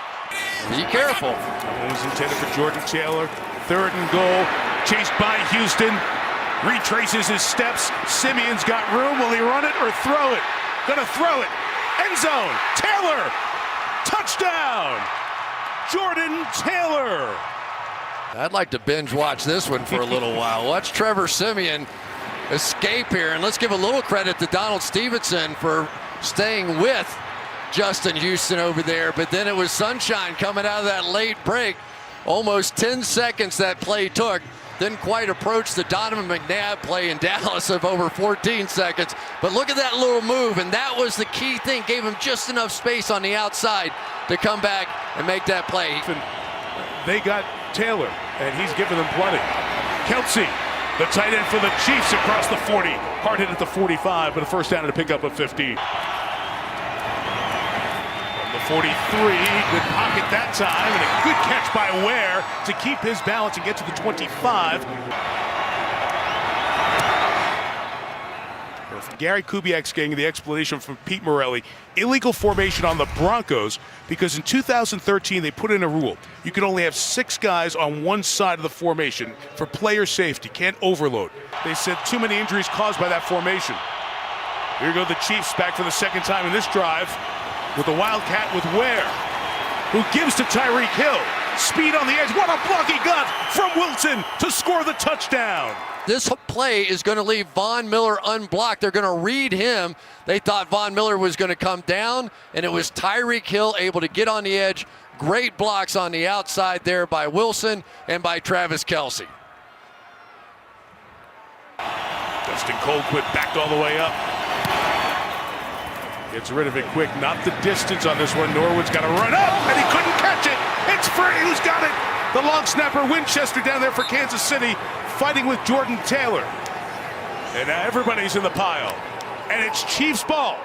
Be careful. It was intended for Jordan Taylor. 3rd and goal. Chased by Houston. Retraces his steps. Simeon's got room. Will he run it or throw it? Gonna throw it. End zone. Taylor. Touchdown. Jordan Taylor. I'd like to binge watch this one for a little while. Watch Trevor Simeon escape here. And let's give a little credit to Donald Stevenson for staying with Justin Houston over there. But then it was sunshine coming out of that late break. Almost 10 seconds that play took. Didn't quite approach the Donovan McNabb play in Dallas of over 14 seconds. But look at that little move, and that was the key thing. Gave him just enough space on the outside to come back and make that play. They got Taylor, and he's giving them plenty. Kelsey, the tight end for the Chiefs, across the 40. Hard hit at the 45, but a first down to pick up a 50. From the 43, good pocket that time, and a good catch by Ware to keep his balance and get to the 25. Gary Kubiak's getting the explanation from Pete Morelli. Illegal formation on the Broncos because in 2013 they put in a rule. You can only have 6 guys on one side of the formation for player safety. Can't overload. They said too many injuries caused by that formation. Here go the Chiefs back for the second time in this drive with the Wildcat with Ware, who gives to Tyreek Hill. Speed on the edge. What a block he got from Wilson to score the touchdown. This play is going to leave Von Miller unblocked. They're going to read him. They thought Von Miller was going to come down, and it was Tyreek Hill able to get on the edge. Great blocks on the outside there by Wilson and by Travis Kelce. Dustin Colquitt backed all the way up. Gets rid of it quick. Not the distance on this one. Norwood's got to run up, and he couldn't catch it. It's free. Who's got it? The long snapper, Winchester, down there for Kansas City, fighting with Jordan Taylor. And now everybody's in the pile. And it's Chiefs ball.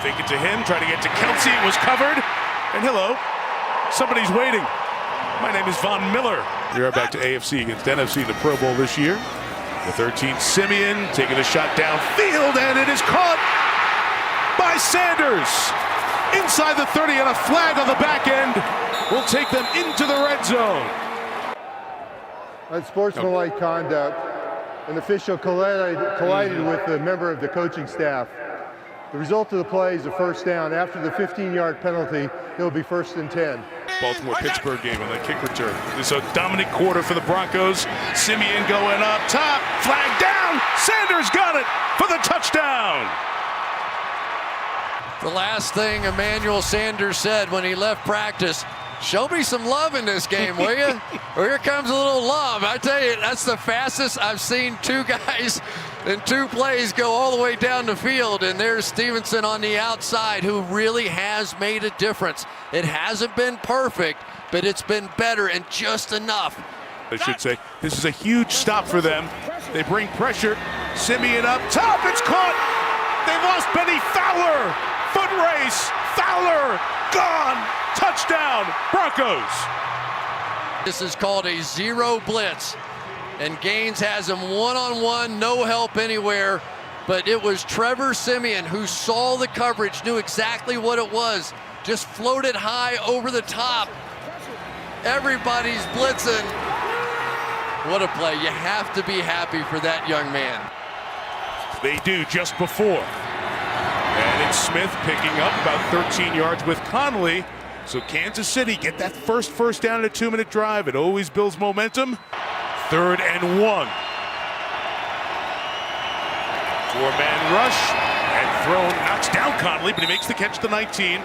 Fake it to him, trying to get to Kelsey. It was covered. And hello, somebody's waiting. My name is Von Miller. You're back to AFC against NFC in the Pro Bowl this year. The 13th, Simeon, taking a shot downfield, and it is caught by Sanders. Inside the 30 and a flag on the back end will take them into the red zone. Unsportsmanlike conduct. An official collided with a member of the coaching staff. The result of the play is a first down. After the 15-yard penalty, it'll be 1st and 10. Baltimore-Pittsburgh game on that kick return. It's a dominant quarter for the Broncos. Simeon going up top. Flag down. Sanders got it for the touchdown. The last thing Emmanuel Sanders said when he left practice, show me some love in this game, will you? Well, here comes a little love. I tell you, that's the fastest I've seen two guys in 2 plays go all the way down the field. And there's Stevenson on the outside, who really has made a difference. It hasn't been perfect, but it's been better and just enough. I should say, this is a huge stop for them. They bring pressure. Simeon up top, it's caught. They lost Benny Fowler. Foot race, Fowler, gone. Touchdown, Broncos. This is called a zero blitz, and Gaines has him one-on-one, no help anywhere, but it was Trevor Simeon who saw the coverage, knew exactly what it was, just floated high over the top. Everybody's blitzing. What a play. You have to be happy for that young man. They do just before. And it's Smith picking up about 13 yards with Conley. So Kansas City get that first down in a 2-minute drive. It always builds momentum. 3rd and 1. 4-man rush and thrown, knocks down Conley, but he makes the catch to 19.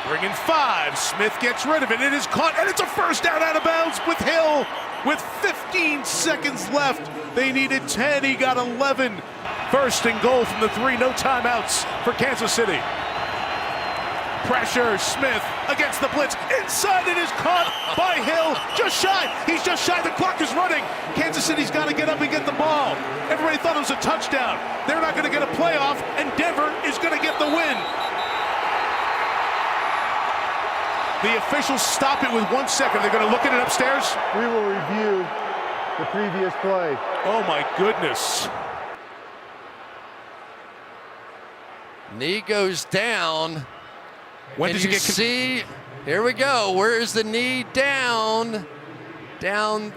Bringing 5. Smith gets rid of it. It is caught, and it's a first down out of bounds with Hill. With 15 seconds left, they needed 10. He got 11. 1st and goal from the 3. No timeouts for Kansas City. Pressure, Smith against the blitz. Inside, it is caught by Hill. Just shy. He's just shy. The clock is running. Kansas City's got to get up and get the ball. Everybody thought it was a touchdown. They're not going to get a playoff, and Denver is going to get the win. The officials stop it with 1 second. They're going to look at it upstairs. We will review the previous play. Oh, my goodness. Knee goes down. When does he get... See, here we go. Where is the knee down? Down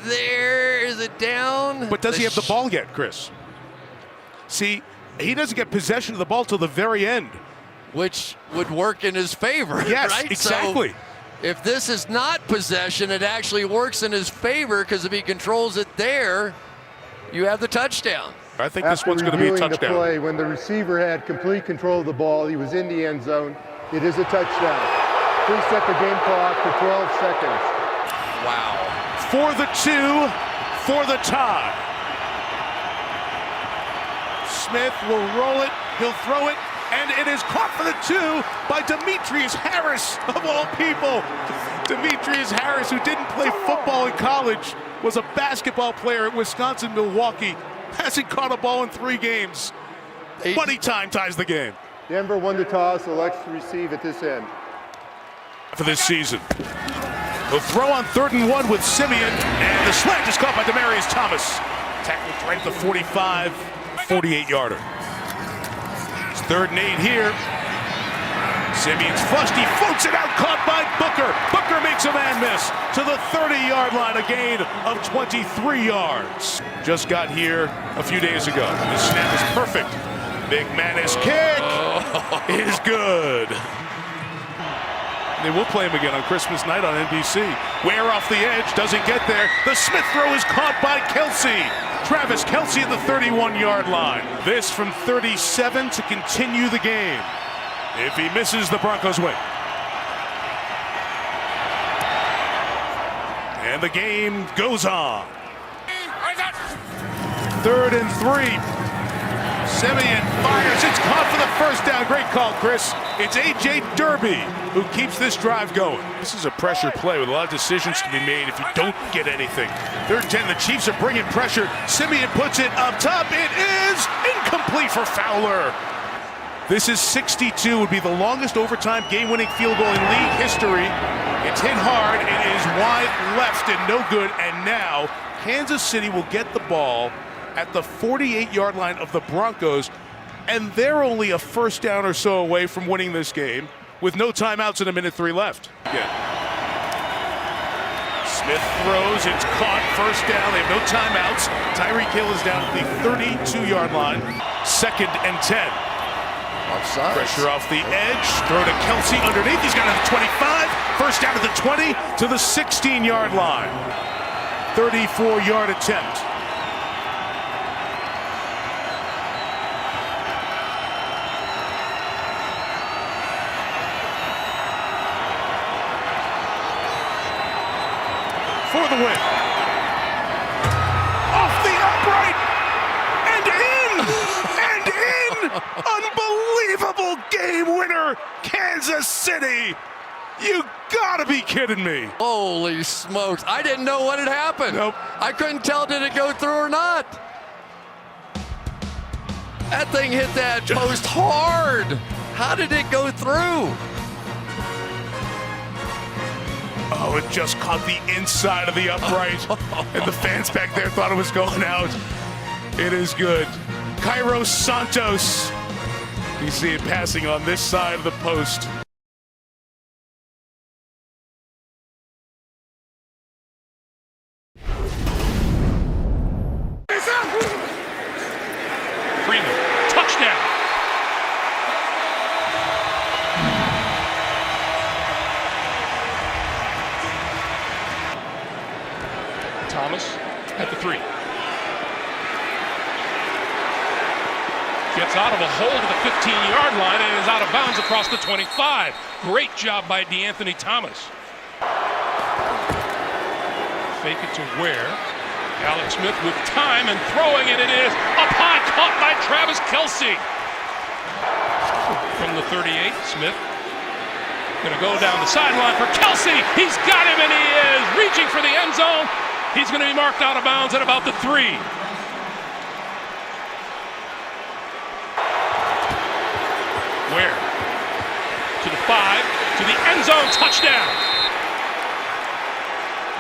there. Is it down? But does he have the ball yet, Chris? See, he doesn't get possession of the ball till the very end. Which would work in his favor, yes, right? Exactly. So if this is not possession, it actually works in his favor, because if he controls it there, you have the touchdown. I think this one's going to be a touchdown. The play, when the receiver had complete control of the ball, he was in the end zone. It is a touchdown. Please set the game clock for 12 seconds. Wow. For the 2, for the tie. Smith will roll it. He'll throw it. And it is caught for the 2 by Demetrius Harris, of all people. Demetrius Harris, who didn't play football in college, was a basketball player at Wisconsin, Milwaukee. Hasn't caught a ball in 3 games. Money time ties the game. Denver won the toss, elects to receive at this end. For this season. He'll throw on 3rd and 1 with Simeon, and the slant is caught by Demaryius Thomas. Tackled right at the 45, 48-yarder. 3rd and 8 here. Simeon's flushed. He floats it out, caught by Booker. Booker makes a man miss to the 30-yard line, a gain of 23 yards. Just got here a few days ago. The snap is perfect. Big Manis kick is good. They will play him again on Christmas night on NBC. Ware off the edge, doesn't get there. The Smith throw is caught by Kelsey. Travis Kelsey at the 31-yard line. This from 37 to continue the game. If he misses, the Broncos win. And the game goes on. 3rd and 3. Simeon fires. It's caught for the first down. Great call, Chris. It's A.J. Derby who keeps this drive going. This is a pressure play with a lot of decisions to be made if you don't get anything. 3rd and 10. The Chiefs are bringing pressure. Simeon puts it up top. It is incomplete for Fowler. This is 62. Would be the longest overtime game-winning field goal in league history. It's hit hard. It is wide left and no good. And now Kansas City will get the ball at the 48-yard line of the Broncos, and they're only a first down or so away from winning this game with no timeouts and 1:03 left. Again. Smith throws, it's caught, first down, they have no timeouts. Tyreek Hill is down at the 32-yard line. 2nd and 10. Offside. Pressure off the edge, throw to Kelsey underneath, he's got it at the 25, first down at the 20 to the 16-yard line. 34-yard attempt. for the win. Off the upright and in! Unbelievable game winner, Kansas City! You gotta be kidding me. Holy smokes. I didn't know what had happened. Nope. I couldn't tell did it go through or not. That thing hit that post hard. How did it go through? Oh, it just caught the inside of the upright. And the fans back there thought it was going out. It is good. Cairo Santos. You see it passing on this side of the post. Freeman, touchdown. Thomas at the 3. Gets out of a hole to the 15-yard line and is out of bounds across the 25. Great job by DeAnthony Thomas. Fake it to Ware. Alex Smith with time and throwing, and it is up high, caught by Travis Kelce. From the 38, Smith gonna go down the sideline for Kelce. He's got him, and he is reaching for the end zone. He's gonna be marked out of bounds at about the 3. Ware to the 5, to the end zone, touchdown.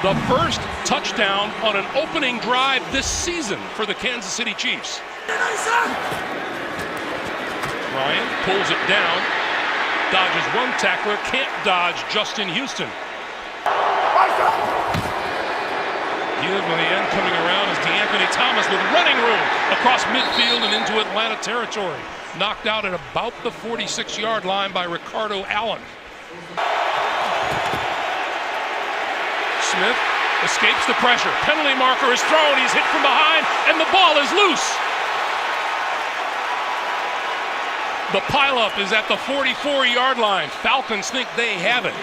The first touchdown on an opening drive this season for the Kansas City Chiefs. Ryan pulls it down, dodges one tackler, can't dodge Justin Houston. Healed on the end, coming around is DeAnthony Thomas with running room across midfield and into Atlanta territory. Knocked out at about the 46-yard line by Ricardo Allen. Smith escapes the pressure. Penalty marker is thrown. He's hit from behind, and the ball is loose. The pileup is at the 44-yard line. Falcons think they have it.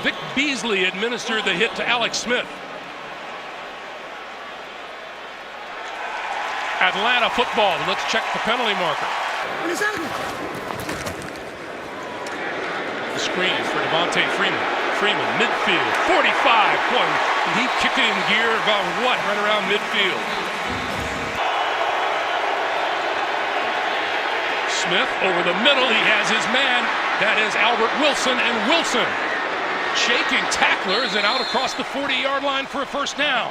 Vic Beasley administered the hit to Alex Smith. Atlanta football. Let's check the penalty marker. The screen for Devontae Freeman. Freeman, midfield, 45 point. He kicked it in gear about what? Right around midfield. Smith over the middle. He has his man. That is Albert Wilson, and Wilson shaking tacklers and out across the 40-yard line for a first down.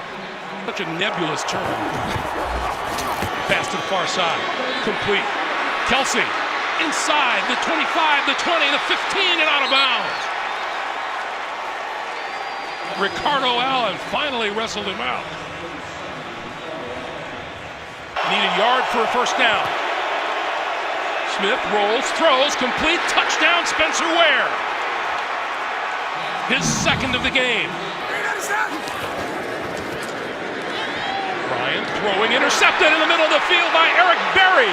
Such a nebulous turn. Pass to the far side. Complete. Kelce inside the 25, the 20, the 15, and out of bounds. Ricardo Allen finally wrestled him out. Need a yard for a first down. Smith rolls, throws, complete, touchdown, Spencer Ware. His second of the game. Ryan throwing, intercepted in the middle of the field by Eric Berry.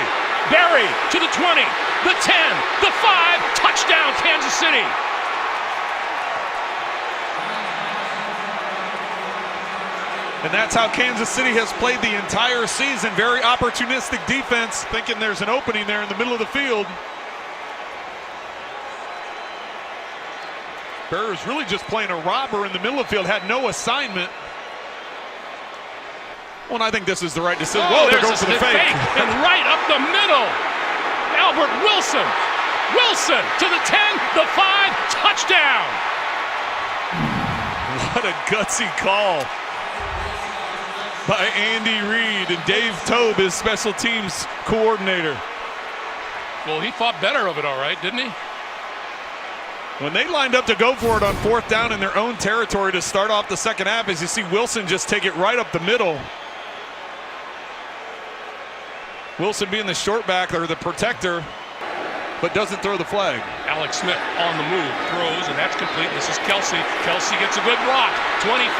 Berry to the 20, the 10, the 5, touchdown, Kansas City. And that's how Kansas City has played the entire season. Very opportunistic defense, thinking there's an opening there in the middle of the field. Bears really just playing a robber in the middle of the field, had no assignment. Well, and I think this is the right decision. Oh, they're going for the fake. And right up the middle, Albert Wilson. Wilson to the 10, the 5, touchdown. What a gutsy call by Andy Reid and Dave Tobe, his special teams coordinator. Well, he thought better of it, all right, didn't he? When they lined up to go for it on fourth down in their own territory to start off the second half, as you see Wilson just take it right up the middle. Wilson being the short back or the protector, but doesn't throw the flag. Alex Smith on the move, throws, and that's complete. This is Kelce. Kelce gets a good block. 25,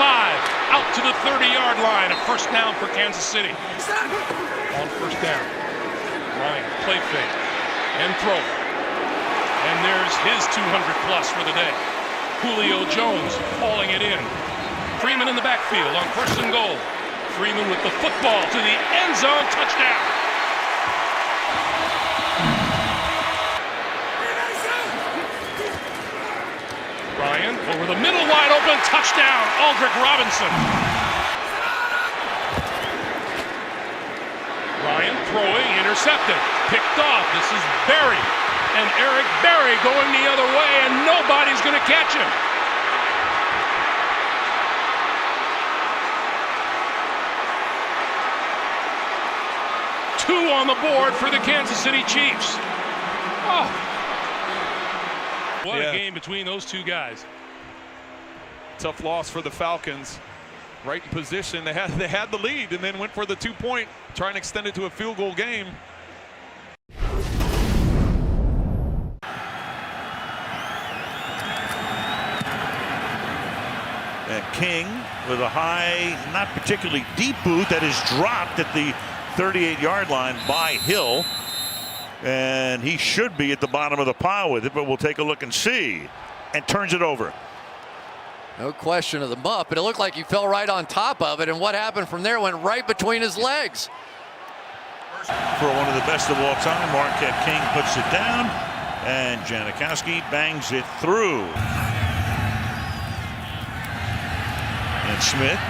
out to the 30-yard line. A first down for Kansas City. On first down, Ryan, play fake, and throw. And there's his 200 plus for the day. Julio Jones hauling it in. Freeman in the backfield on 1st and goal. Freeman with the football to the end zone, touchdown. Ryan over the middle, wide open, touchdown, Aldrick Robinson. Ryan throwing, intercepted, picked off. This is Berry, and Eric Berry going the other way, and nobody's going to catch him. Two on the board for the Kansas City Chiefs. Oh. What a game between those two guys. Tough loss for the Falcons. Right in position. They had the lead and then went for the 2-point, trying to extend it to a field goal game. And King with a high, not particularly deep boot that is dropped at the 38-yard line by Hill. And he should be at the bottom of the pile with it, but we'll take a look and see. And turns it over. No question of the muff, but it looked like he fell right on top of it, and what happened from there went right between his legs. For one of the best of all time, Marquette King puts it down, and Janikowski bangs it through. And Smith,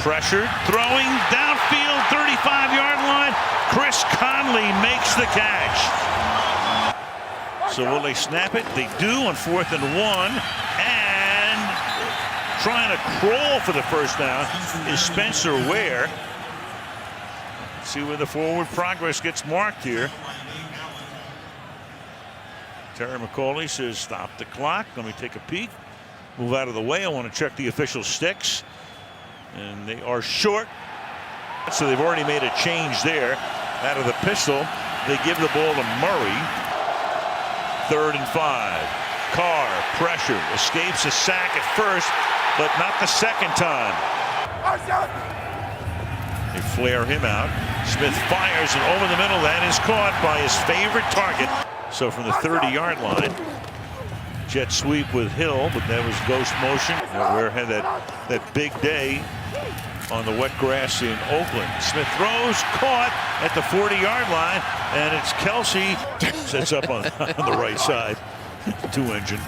pressured, throwing downfield, 35-yard line. Chris Conley makes the catch. So will they snap it? They do on 4th and 1. And trying to crawl for the first down is Spencer Ware. See where the forward progress gets marked here. Terry McCauley says stop the clock. Let me take a peek. Move out of the way. I want to check the official sticks. And they are short. So they've already made a change there. Out of the pistol, they give the ball to Murray. 3rd and 5. Carr pressured, escapes a sack at first, but not the second time. They flare him out. Smith fires, and over the middle, that is caught by his favorite target. So from the 30-yard line, jet sweep with Hill, but that was ghost motion. Ware had that big day on the wet grass in Oakland. Smith throws, caught at the 40-yard line, and it's Kelsey. Sets up on the right side. 2-engine.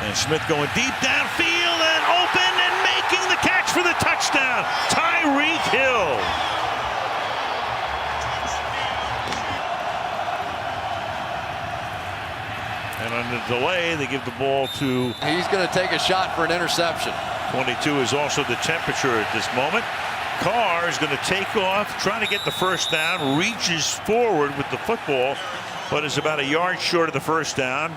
And Smith going deep downfield and open and making the catch for the touchdown. Tyreek Hill. And on the delay, they give the ball to... He's going to take a shot for an interception. 22 is also the temperature at this moment. Carr is going to take off, trying to get the first down, reaches forward with the football, but is about a yard short of the first down.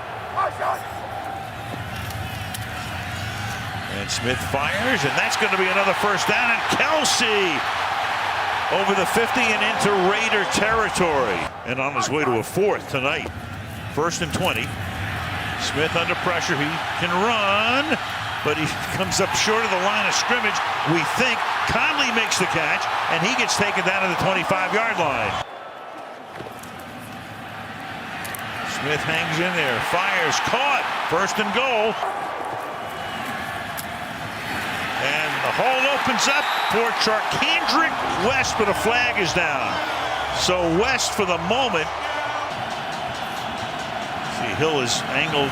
And Smith fires, and that's going to be another first down. And Kelsey over the 50 and into Raider territory. And on his way to a 4th tonight. 1st and 20. Smith under pressure. He can run, but he comes up short of the line of scrimmage. We think Conley makes the catch, and he gets taken down to the 25-yard line. Smith hangs in there, fires, caught, 1st and goal. And the hole opens up for Charkandrick West, but a flag is down. So West for the moment. See, Hill is angled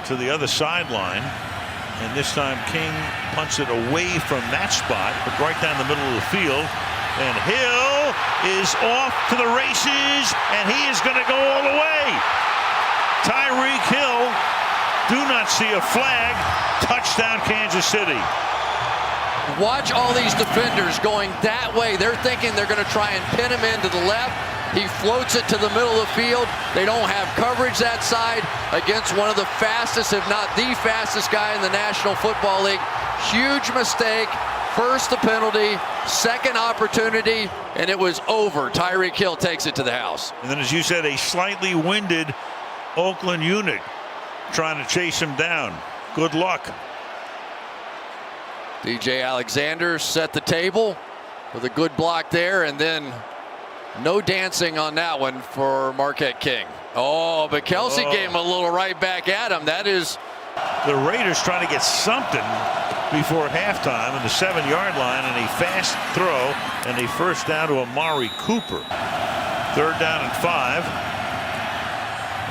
to the other sideline. And this time King punts it away from that spot, but right down the middle of the field. And Hill is off to the races, and he is going to go all the way. Tyreek Hill, do not see a flag. Touchdown, Kansas City. Watch all these defenders going that way. They're thinking they're going to try and pin him into the left. He floats it to the middle of the field. They don't have coverage that side against one of the fastest, if not the fastest guy in the National Football League. Huge mistake. First the penalty, second opportunity, and it was over. Tyreek Hill takes it to the house. And then, as you said, a slightly winded Oakland unit trying to chase him down. Good luck. DJ Alexander set the table with a good block there, and then no dancing on that one for Marquette King. Oh, but Kelsey gave him a little right back at him. That is. The Raiders trying to get something before halftime on the 7-yard line, and a fast throw and a first down to Amari Cooper. 3rd down and 5.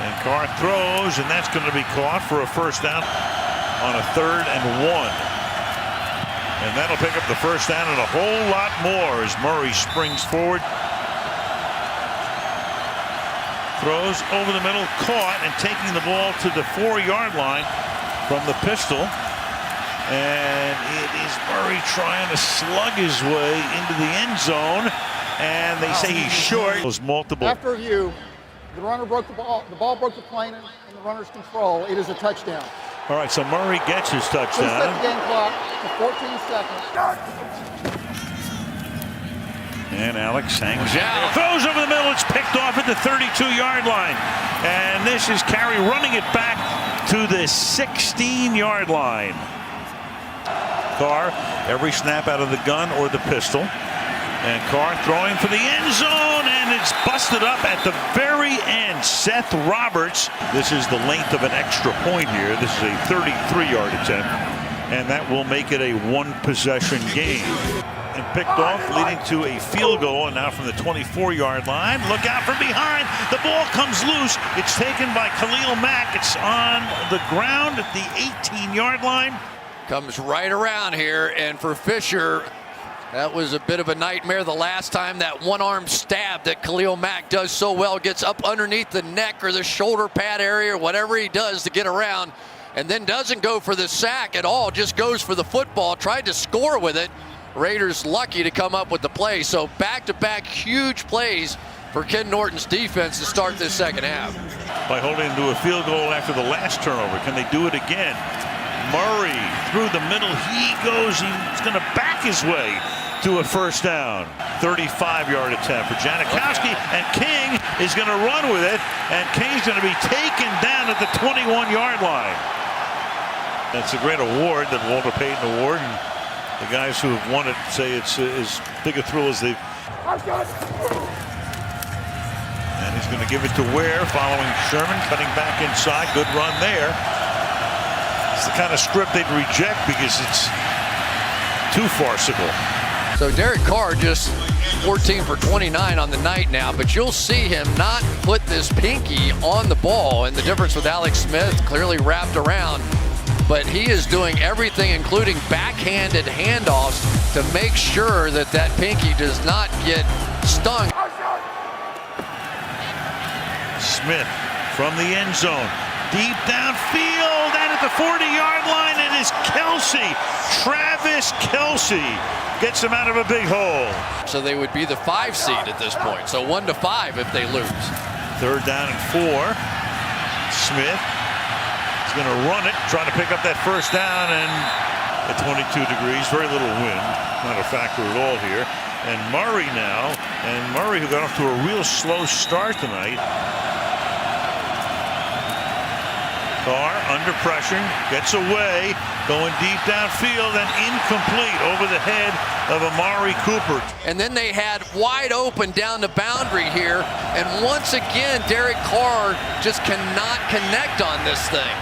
And Carr throws, and that's going to be caught for a first down on a 3rd and 1. And that'll pick up the first down and a whole lot more as Murray springs forward. Throws over the middle, caught, and taking the ball to the 4-yard line from the pistol. And it is Murray trying to slug his way into the end zone. And they say he's short. Those multiple. After review, the runner broke the ball broke the plane in the runner's control. It is a touchdown. All right, so Murray gets his touchdown. Please set the game clock to 14 seconds. And Alex hangs down. Throws over the middle. It's picked off at the 32-yard line. And this is Carey running it back to the 16-yard line. Carr, every snap out of the gun or the pistol. And Carr throwing for the end zone, and it's busted up at the very end. Seth Roberts. This is the length of an extra point here. This is a 33-yard attempt, and that will make it a 1-possession game. And picked off, leading to a field goal, and now from the 24-yard line. Look out from behind. The ball comes loose. It's taken by Khalil Mack. It's on the ground at the 18-yard line. Comes right around here, and for Fisher, that was a bit of a nightmare the last time. That one-arm stab that Khalil Mack does so well, gets up underneath the neck or the shoulder pad area or whatever he does to get around, and then doesn't go for the sack at all, just goes for the football, tried to score with it. Raiders lucky to come up with the play. So back-to-back huge plays for Ken Norton's defense to start this second half. By holding to a field goal after the last turnover, can they do it again? Murray through the middle, he goes, he's going to back his way to a first down. 35-yard attempt for Janikowski, and King is going to run with it, and King's going to be taken down at the 21-yard line. That's a great award that Walter Payton Award, and the guys who have won it say it's as big a thrill as they've. And he's going to give it to Ware following Sherman, cutting back inside. Good run there. It's the kind of script they'd reject because it's too farcical. So Derek Carr just 14 for 29 on the night now, but you'll see him not put this pinky on the ball. And the difference with Alex Smith, clearly wrapped around. But he is doing everything, including backhanded handoffs, to make sure that that pinky does not get stung. Smith from the end zone, deep downfield, and at the 40-yard line, it is Kelsey. Travis Kelsey gets him out of a big hole. So they would be the 5 seed at this point. So 1-5 if they lose. 3rd down and 4. Smith going to run it, trying to pick up that first down, and at 22 degrees, very little wind, not a factor at all here. And Murray now, and Murray, who got off to a real slow start tonight. Carr under pressure, gets away, going deep downfield, and incomplete over the head of Amari Cooper. And then they had wide open down the boundary here, and once again, Derek Carr just cannot connect on this thing.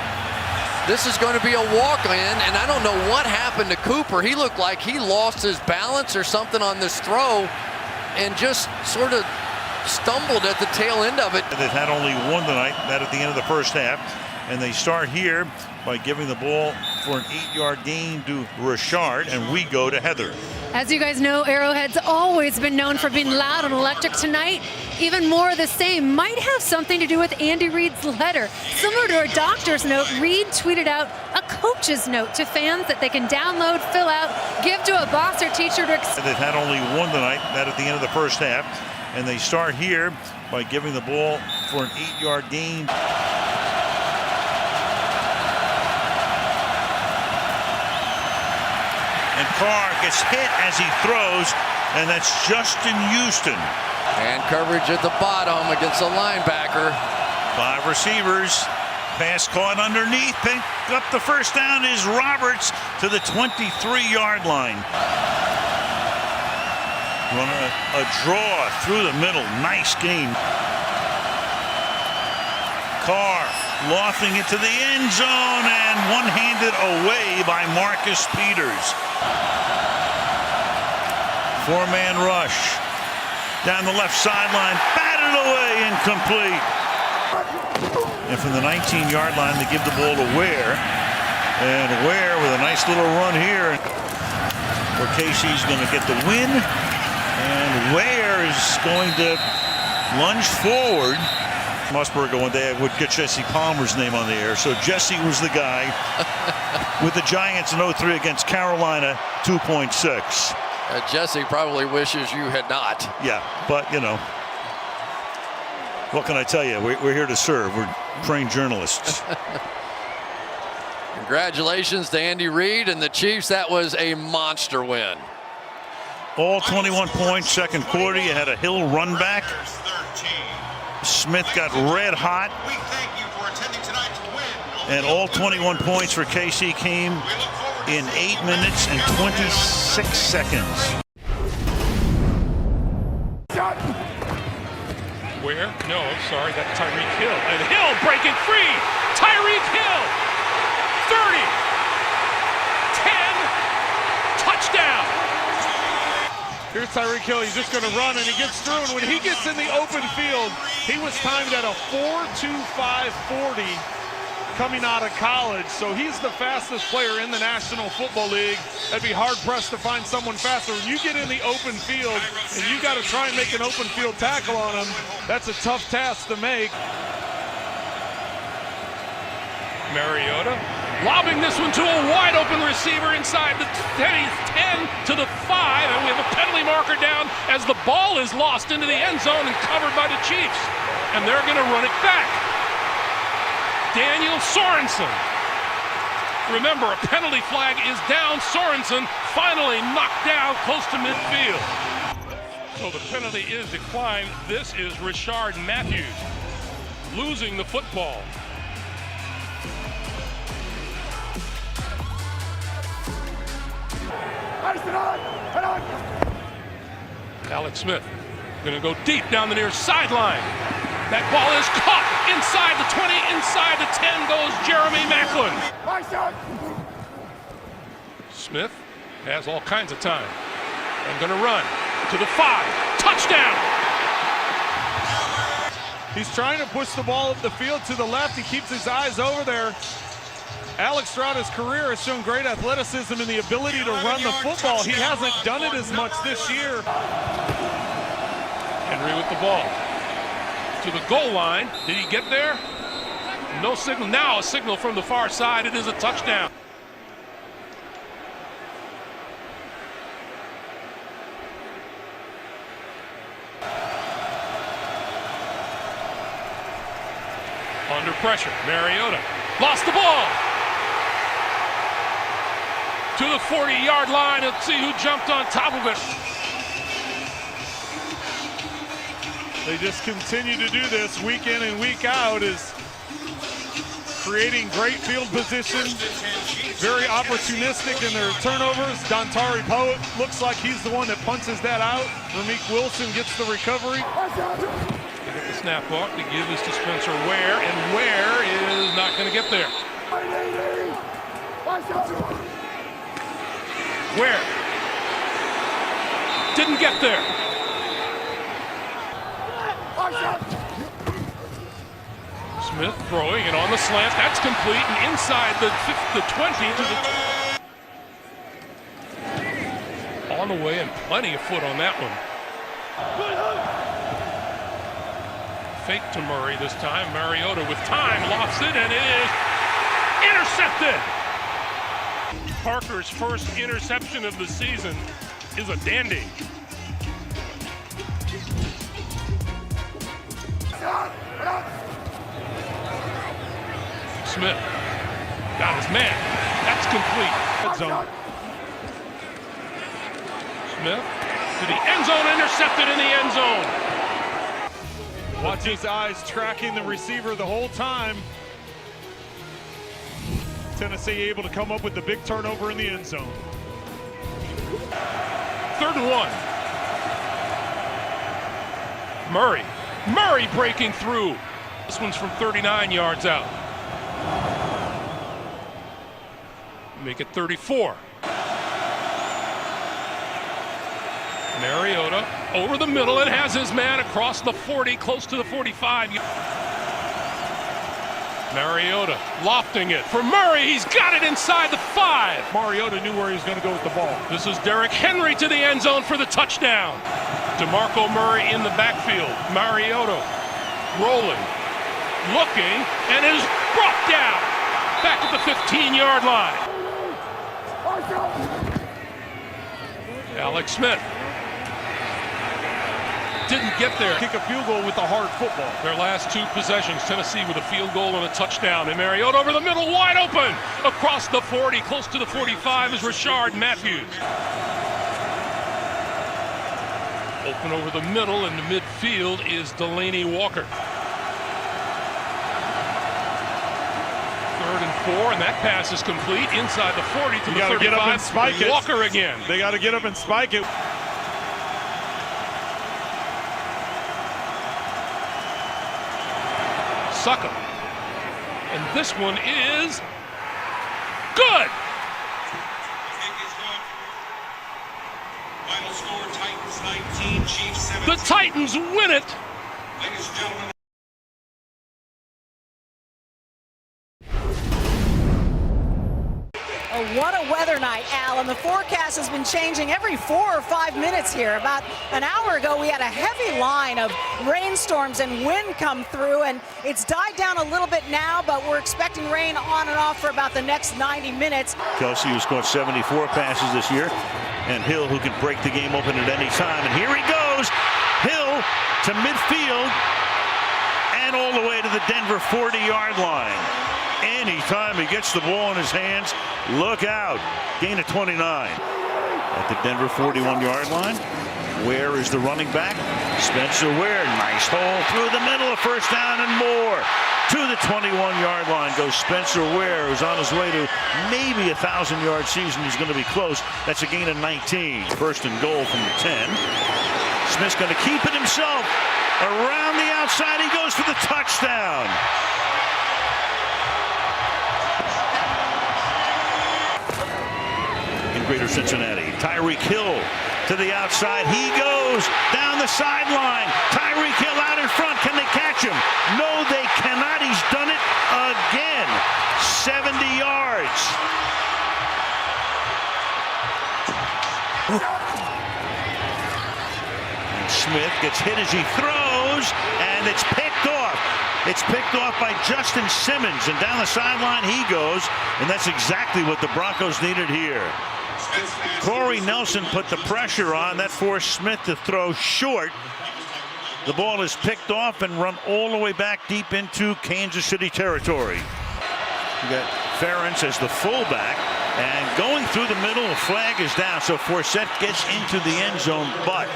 This is going to be a walk-in, and I don't know what happened to Cooper. He looked like he lost his balance or something on this throw and just sort of stumbled at the tail end of it. They've had only one tonight, that at the end of the first half, and they start here by giving the ball for an 8-yard gain to Richard, and we go to Heather. As you guys know, Arrowhead's always been known for being loud and electric. Tonight, even more of the same. Might have something to do with Andy Reid's letter. Similar to a doctor's note, Reid tweeted out a coach's note to fans that they can download, fill out, give to a boss or teacher to. They've had only one tonight, that at the end of the first half, and they start here by giving the ball for an 8-yard gain. And Carr gets hit as he throws, and that's Justin Houston. And coverage at the bottom against the linebacker. 5 receivers. Pass caught underneath. Pick up the first down is Roberts to the 23-yard line. Run a draw through the middle. Nice game. Carr lofting it to the end zone and one-handed away by Marcus Peters. Four-man rush down the left sideline, batted away, incomplete. And from the 19-yard line, they give the ball to Ware. And Ware with a nice little run here, where Casey's going to get the win. And Ware is going to lunge forward. Musburger one day would get Jesse Palmer's name on the air. So Jesse was the guy with the Giants in 03 against Carolina, 2.6. Jesse probably wishes you had not. Yeah, but you know, what can I tell you? We're here to serve. We're trained journalists. Congratulations to Andy Reid and the Chiefs. That was a monster win. All 21 points, second quarter. You had a Hill run back. Smith got red hot. And all 21 points for KC came in 8 minutes and 26 seconds. Where? No, sorry, that's Tyreek Hill. And Hill breaking free. Tyreek Hill. 30. 10. Touchdown. Here's Tyreek Hill. He's just going to run, and he gets through. And when he gets in the open field, he was timed at a 4.2540 coming out of college. So he's the fastest player in the National Football League. That'd be hard-pressed to find someone faster. When you get in the open field and you got to try and make an open field tackle on him, that's a tough task to make. Mariota lobbing this one to a wide open receiver inside the 10 to the 5, and we have a penalty marker down as the ball is lost into the end zone and covered by the Chiefs, and they're going to run it back. Daniel Sorensen. Remember, a penalty flag is down. Sorensen finally knocked down close to midfield. So the penalty is declined. This is Rishard Matthews losing the football. Alex Smith going to go deep down the near sideline. That ball is caught inside the 20, inside the 10 goes Jeremy Maclin. Smith has all kinds of time. And going to run to the 5. Touchdown! He's trying to push the ball up the field to the left. He keeps his eyes over there. Alex, throughout his career, has shown great athleticism and the ability to run the football. He hasn't done it as much this year. Henry with the ball. To the goal line. Did he get there? No signal. Now a signal from the far side. It is a touchdown. Under pressure. Mariota lost the ball. To the 40-yard line. Let's see who jumped on top of it. They just continue to do this week in and week out, is creating great field position, very opportunistic in their turnovers. Dontari Poe looks like he's the one that punches that out. Ramik Wilson gets the recovery. They get the snap off to give this to Spencer Ware, and Ware is not going to get there. Ware didn't get there. Smith throwing it on the slant. That's complete and inside the 20 to the on the way, and plenty of foot on that one. Fake to Murray this time. Mariota with time lofts it, and it is intercepted. Parker's first interception of the season is a dandy. Smith got his man. That's complete. Red zone. Smith to the end zone, intercepted in the end zone. Watch his eyes tracking the receiver the whole time. Tennessee able to come up with the big turnover in the end zone. 3rd and 1. Murray breaking through. This one's from 39 yards out. Make it 34. Mariota over the middle and has his man across the 40, close to the 45. Mariota lofting it for Murray. He's got it inside the 5. Mariota knew where he was going to go with the ball. This is Derrick Henry to the end zone for the touchdown. DeMarco Murray in the backfield. Mariota rolling, looking, and is brought down back at the 15-yard line. Alex Smith didn't get there. Kick a field goal with a hard football. Their last 2 possessions, Tennessee with a field goal and a touchdown. And Mariota over the middle, wide open. Across the 40, close to the 45 is Rashard Matthews. Open over the middle, in the midfield is Delaney Walker. 3rd and 4, and that pass is complete inside the 40 to the 35. Get up and spike it. Walker again. They got to get up and spike it. Sucker. And this one is good. Final score, Titans 19, Chiefs 17. The Titans win it. Ladies and gentlemen. What a weather night, Al, and the forecast has been changing every 4 or 5 minutes here. About an hour ago, we had a heavy line of rainstorms and wind come through, and it's died down a little bit now, but we're expecting rain on and off for about the next 90 minutes. Kelsey, who's scored 74 passes this year, and Hill, who can break the game open at any time. And here he goes, Hill to midfield, and all the way to the Denver 40-yard line. Anytime he gets the ball in his hands, look out. Gain of 29. At the Denver 41-yard line, Ware is the running back. Spencer Ware, nice hole through the middle, a first down and more. To the 21-yard line goes Spencer Ware, who's on his way to maybe a 1,000-yard season. He's going to be close. That's a gain of 19. First and goal from the 10. Smith's going to keep it himself. Around the outside, he goes for the touchdown. Greater Cincinnati. Tyreek Hill to the outside. He goes down the sideline. Tyreek Hill out in front. Can they catch him? No, they cannot. He's done it again. 70 yards. And Smith gets hit as he throws, and it's picked off. It's picked off by Justin Simmons, and down the sideline he goes, and that's exactly what the Broncos needed here. Corey Nelson put the pressure on. That forced Smith to throw short. The ball is picked off and run all the way back deep into Kansas City territory. You got Ferentz as the fullback, and going through the middle, a flag is down, so Forsett gets into the end zone, but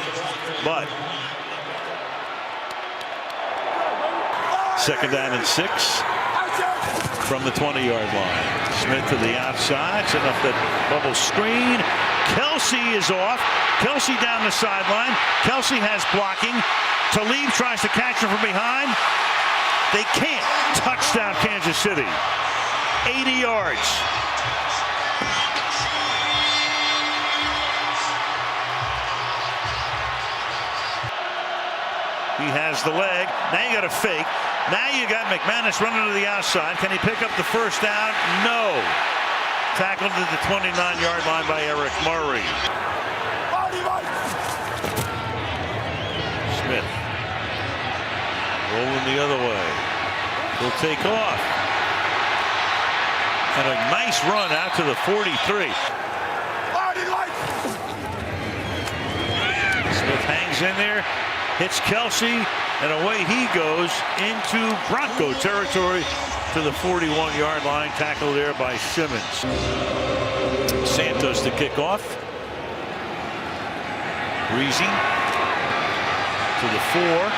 second down and 6 from the 20-yard line. Smith to the outside, setting up that bubble screen. Kelsey is off. Kelsey down the sideline. Kelsey has blocking. Talib tries to catch him from behind. They can't. Touchdown, Kansas City. 80 yards. He has the leg. Now you got a fake. Now you got McManus running to the outside. Can he pick up the first down? No. Tackled at the 29-yard line by Eric Murray. Smith rolling the other way. He'll take off. And a nice run out to the 43. Smith hangs in there. Hits Kelsey, and away he goes into Bronco territory to the 41-yard line. Tackle there by Simmons. Santos to kick off. Breezy to the 4.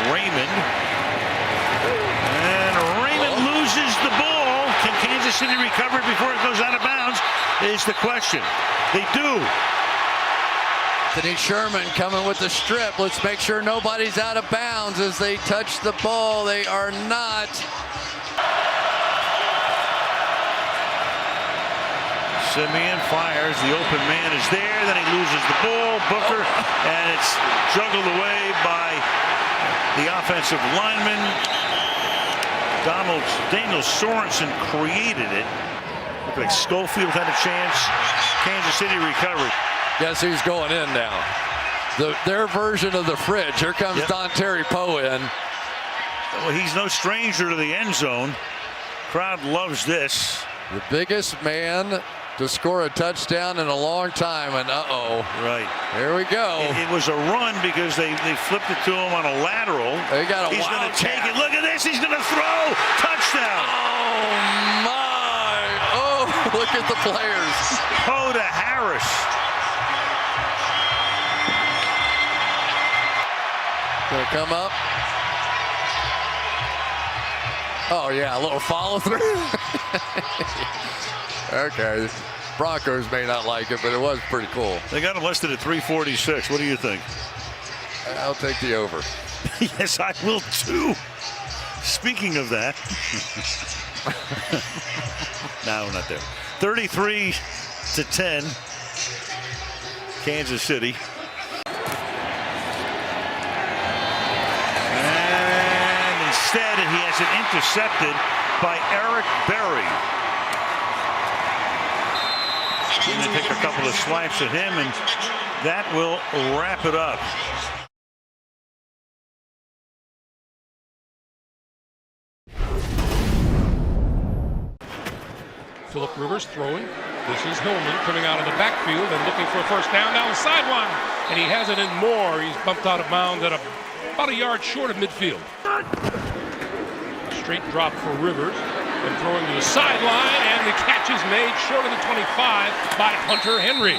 Raymond. And Raymond loses the ball. Can Kansas City recover it before it goes out of bounds is the question. They do. Anthony Sherman coming with the strip. Let's make sure nobody's out of bounds as they touch the ball. They are not. Simeon fires. The open man is there. Then he loses the ball. Booker. And it's juggled away by the offensive lineman. Daniel Sorensen created it. Looked like Schofield had a chance. Kansas City recovered. Guess who's going in now? Their version of the fridge. Here comes Don Terry Poe in. Well, he's no stranger to the end zone. Crowd loves this. The biggest man to score a touchdown in a long time, and right, here we go. It was a run because they flipped it to him on a lateral. He's going to take it. Look at this. He's going to throw. Touchdown. Oh my! Oh, look at the players. Poe to Harris. Gonna come up. Oh yeah, a little follow through. Okay, Broncos may not like it, but it was pretty cool. They got him listed at 346. What do you think? I'll take the over. Yes, I will too. Speaking of that. No, we're not there. 33-10. Kansas City. And instead, he has it intercepted by Eric Berry. And they take a couple of swipes at him, and that will wrap it up. Phillip Rivers throwing. This is Hillman coming out of the backfield and looking for a first down the sideline. And he has it in more. He's bumped out of bounds at about a yard short of midfield. Straight drop for Rivers. And throwing to the sideline, and the catch is made short of the 25 by Hunter Henry.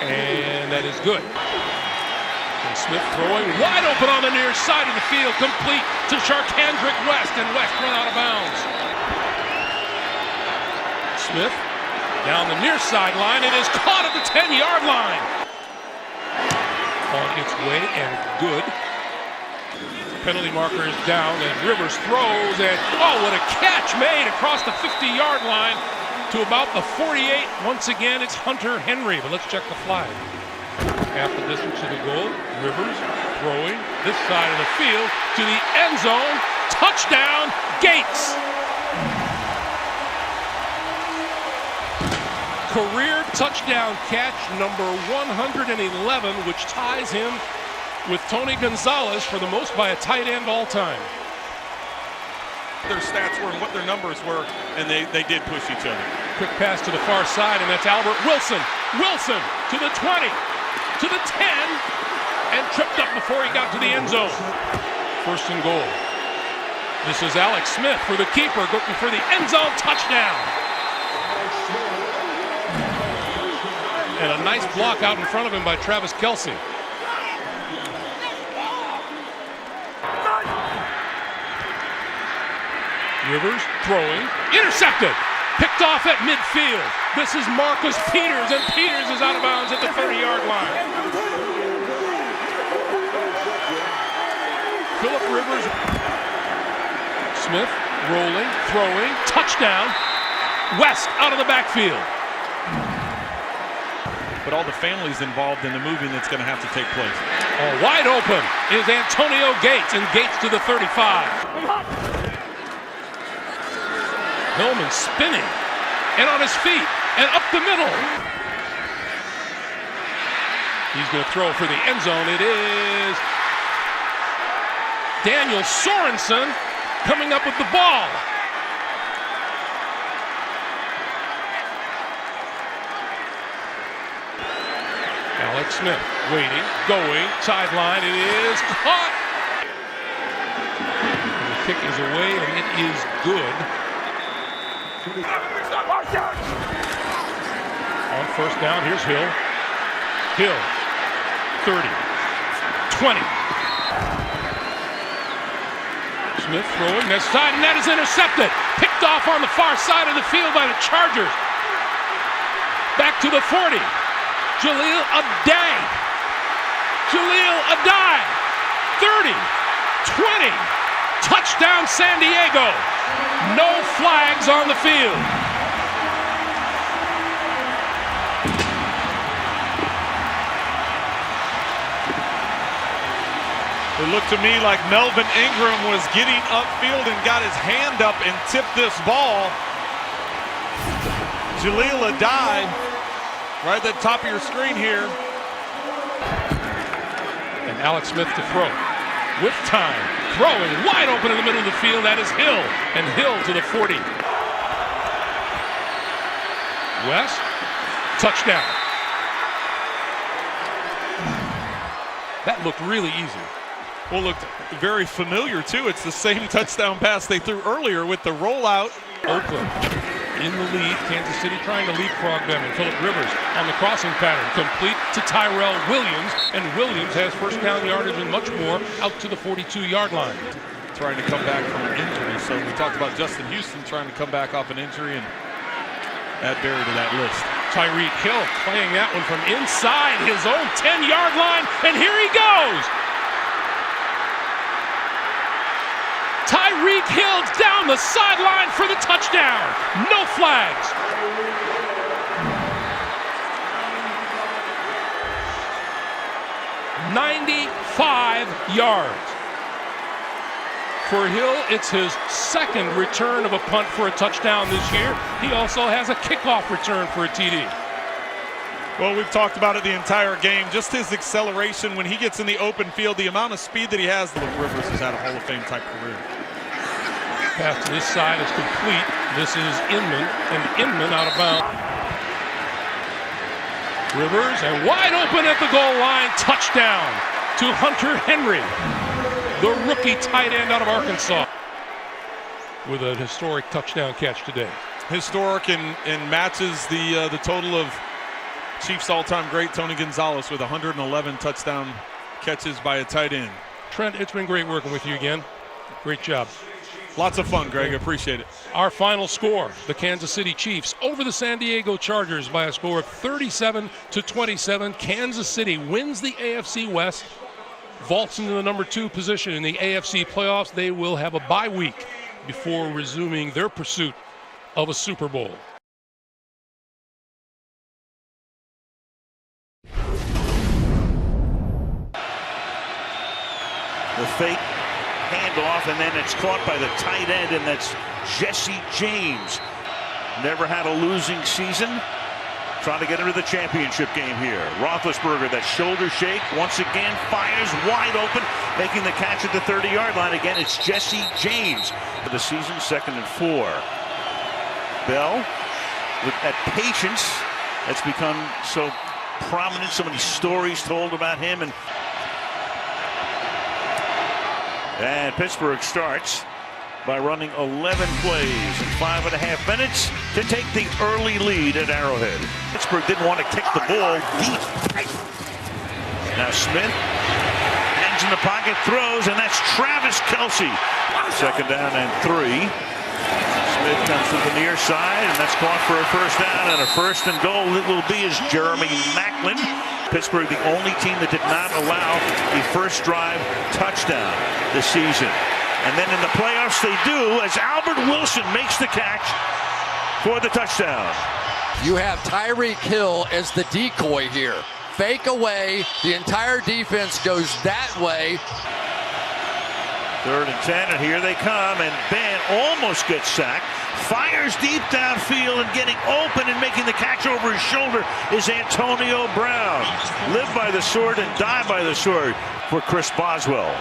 And that is good. And Smith throwing wide open on the near side of the field, complete to Charkandrick West, and West run out of bounds. Smith down the near sideline. It is caught at the 10-yard line. On its way and good. Penalty marker is down as Rivers throws, and what a catch made across the 50-yard line to about the 48. Once again, it's Hunter Henry, but let's check the flag. Half the distance to the goal. Rivers throwing this side of the field to the end zone. Touchdown, Gates. Career touchdown catch number 111, which ties him with Tony Gonzalez for the most by a tight end all time. Their stats were and what their numbers were, and they did push each other. Quick pass to the far side, and that's Albert Wilson. Wilson to the 20, to the 10, and tripped up before he got to the end zone. First and goal. This is Alex Smith for the keeper, looking for the end zone touchdown. And a nice block out in front of him by Travis Kelce. Rivers throwing, intercepted, picked off at midfield. This is Marcus Peters, and Peters is out of bounds at the 30-yard line. Phillip Rivers, Smith rolling, throwing, touchdown. West out of the backfield. But all the families involved in the moving that's going to have to take place. Wide open is Antonio Gates, and Gates to the 35. Hillman spinning, and on his feet, and up the middle. He's going to throw for the end zone. It is Daniel Sorensen coming up with the ball. Alex Smith waiting, going, sideline. It is caught. And the kick is away, and it is good. On first down, here's Hill. Hill, 30, 20. Smith throwing that side, and that is intercepted. Picked off on the far side of the field by the Chargers. back to the 40. Jaleel Adai. Jaleel Adai. 30, 20. Touchdown San Diego. No flags on the field. It looked to me like Melvin Ingram was getting upfield and got his hand up and tipped this ball. Jaleel Adai, right at the top of your screen here. And Alex Smith to throw. With time, throwing wide open in the middle of the field. That is Hill, and Hill to the 40. West, touchdown. That looked really easy. Well, looked very familiar too. It's the same touchdown pass they threw earlier with the rollout. Oakland in the lead. Kansas City trying to leapfrog them. And Phillip Rivers on the crossing pattern. Complete to Tyrell Williams. And Williams has first down yardage and much more out to the 42-yard line. Trying to come back from an injury. So we talked about Justin Houston trying to come back off an injury and add Barry to that list. Tyreek Hill playing that one from inside his own 10-yard line. And here he goes. Tyreek Hill down the sideline for the touchdown. No flags. "95 yards. For Hill, it's his second return of a punt for a touchdown this year. He also has a kickoff return for a TD. Well, we've talked about it the entire game. Just his acceleration when he gets in the open field, the amount of speed that he has. Rivers has had a Hall of Fame type career. Pass to this side is complete. This is Inman, and Inman out of bounds. Rivers, and wide open at the goal line. Touchdown to Hunter Henry, the rookie tight end out of Arkansas, with a historic touchdown catch today. Historic and matches the total of Chiefs all-time great Tony Gonzalez with 111 touchdown catches by a tight end. Trent, it's been great working with you again. Great job. Lots of fun, Greg. I appreciate it. Our final score, the Kansas City Chiefs over the San Diego Chargers by a score of 37-27. Kansas City wins the AFC West, vaults into the number 2 position in the AFC playoffs. They will have a bye week before resuming their pursuit of a Super Bowl. The fake handoff, and then it's caught by the tight end, and that's Jesse James. Never had a losing season. Trying to get into the championship game here. Roethlisberger, that shoulder shake, once again fires wide open, making the catch at the 30-yard line. Again, it's Jesse James for the season, 2nd and 4. Bell, with that patience that's become so prominent, so many stories told about him. And Pittsburgh starts by running 11 plays in 5.5 minutes to take the early lead at Arrowhead. Pittsburgh didn't want to kick the ball deep. Now Smith hangs in the pocket, throws, and that's Travis Kelce. 2nd down and 3. Smith comes to the near side, and that's caught for a first down, and a 1st and goal. It will be as Jeremy Maclin. Pittsburgh, the only team that did not allow a first drive touchdown this season. And then in the playoffs they do, as Albert Wilson makes the catch for the touchdown. You have Tyreek Hill as the decoy here. Fake away, the entire defense goes that way. 3rd and 10, and here they come, and Ben almost gets sacked. Fires deep downfield, and getting open and making the catch over his shoulder is Antonio Brown. Live by the sword and die by the sword for Chris Boswell.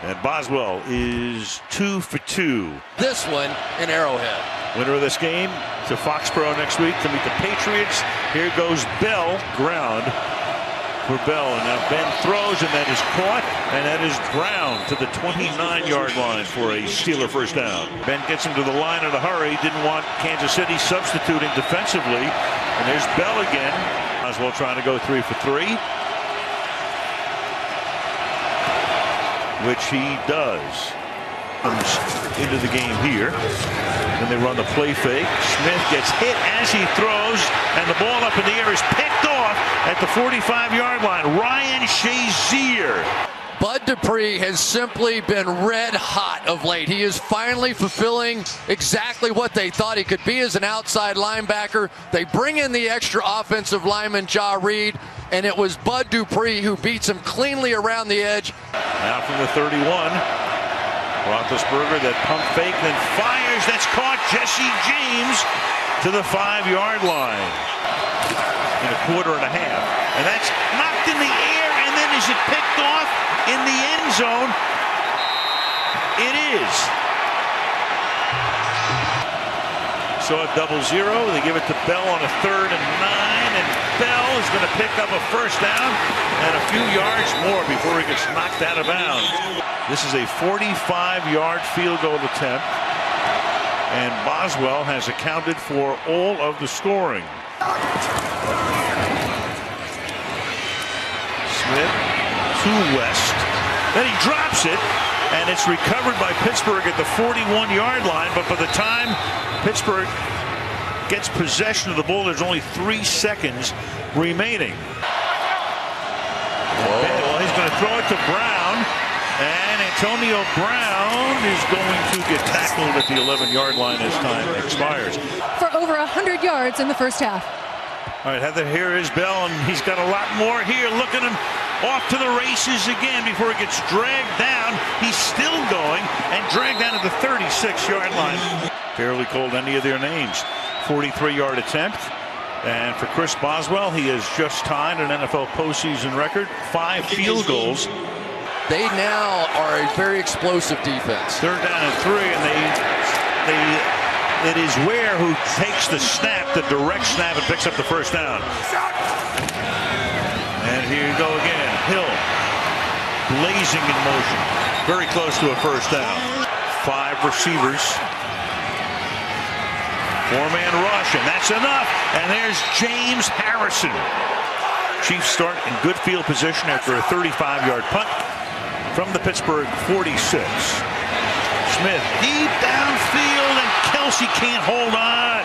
And Boswell is 2 for 2. This one in Arrowhead. Winner of this game to Foxborough next week to meet the Patriots. Here goes Bell, ground for Bell, and now Ben throws, and that is caught, and that is Brown to the 29-yard line for a Steeler first down. Ben gets him to the line in a hurry. Didn't want Kansas City substituting defensively, and there's Bell again. Boswell trying to go 3 for 3. Which he does. comes into the game here. Then they run the play fake. Smith gets hit as he throws, and the ball up in the air is picked off at the 45-yard line. Ryan Shazier. Bud Dupree has simply been red hot of late. He is finally fulfilling exactly what they thought he could be as an outside linebacker. They bring in the extra offensive lineman, Ja Reed, and it was Bud Dupree who beats him cleanly around the edge. Now from the 31, Roethlisberger, that pump fake, then fires. That's caught. Jesse James to the 5-yard line in a quarter and a half. And that's knocked in the air, and then is it picked off in the end zone? It is. So a 0-0. They give it to Bell on a 3rd and 9, and Bell is going to pick up a first down and a few yards more before he gets knocked out of bounds. This is a 45-yard field goal attempt, and Boswell has accounted for all of the scoring. Smith to West. Then he drops it, and it's recovered by Pittsburgh at the 41-yard line. But by the time Pittsburgh gets possession of the ball, there's only 3 seconds remaining. Well, he's going to throw it to Brown, and Antonio Brown is going to get tackled at the 11-yard line as time expires. For over 100 yards in the first half. All right, Heather, here is Bell, and he's got a lot more here. Look at him off to the races again before he gets dragged down. He's still going and dragged down to the 36-yard line. Barely called any of their names. 43-yard attempt. And for Chris Boswell, he has just tied an NFL postseason record, 5 field goals. They now are a very explosive defense. 3rd down and 3, and it is Ware who takes the snap, the direct snap, and picks up the first down. And here you go again. Hill blazing in motion. Very close to a first down. 5 receivers. 4-man rush, and that's enough. And there's James Harrison. Chiefs start in good field position after a 35-yard punt from the Pittsburgh 46. Smith deep downfield, and Kelsey can't hold on.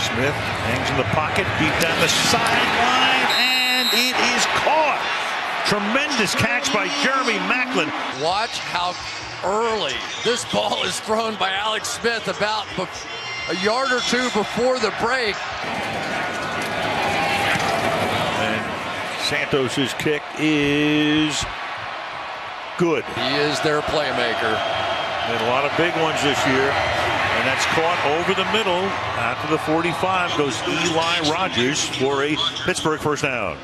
Smith hangs in the pocket, deep down the sideline, and it is caught. Tremendous catch by Jeremy Maclin. Watch how early this ball is thrown by Alex Smith, about a yard or 2 before the break. And Santos's kick is good. He is their playmaker. Made a lot of big ones this year. And that's caught over the middle. After the 45 goes Eli Rogers for a Pittsburgh first down.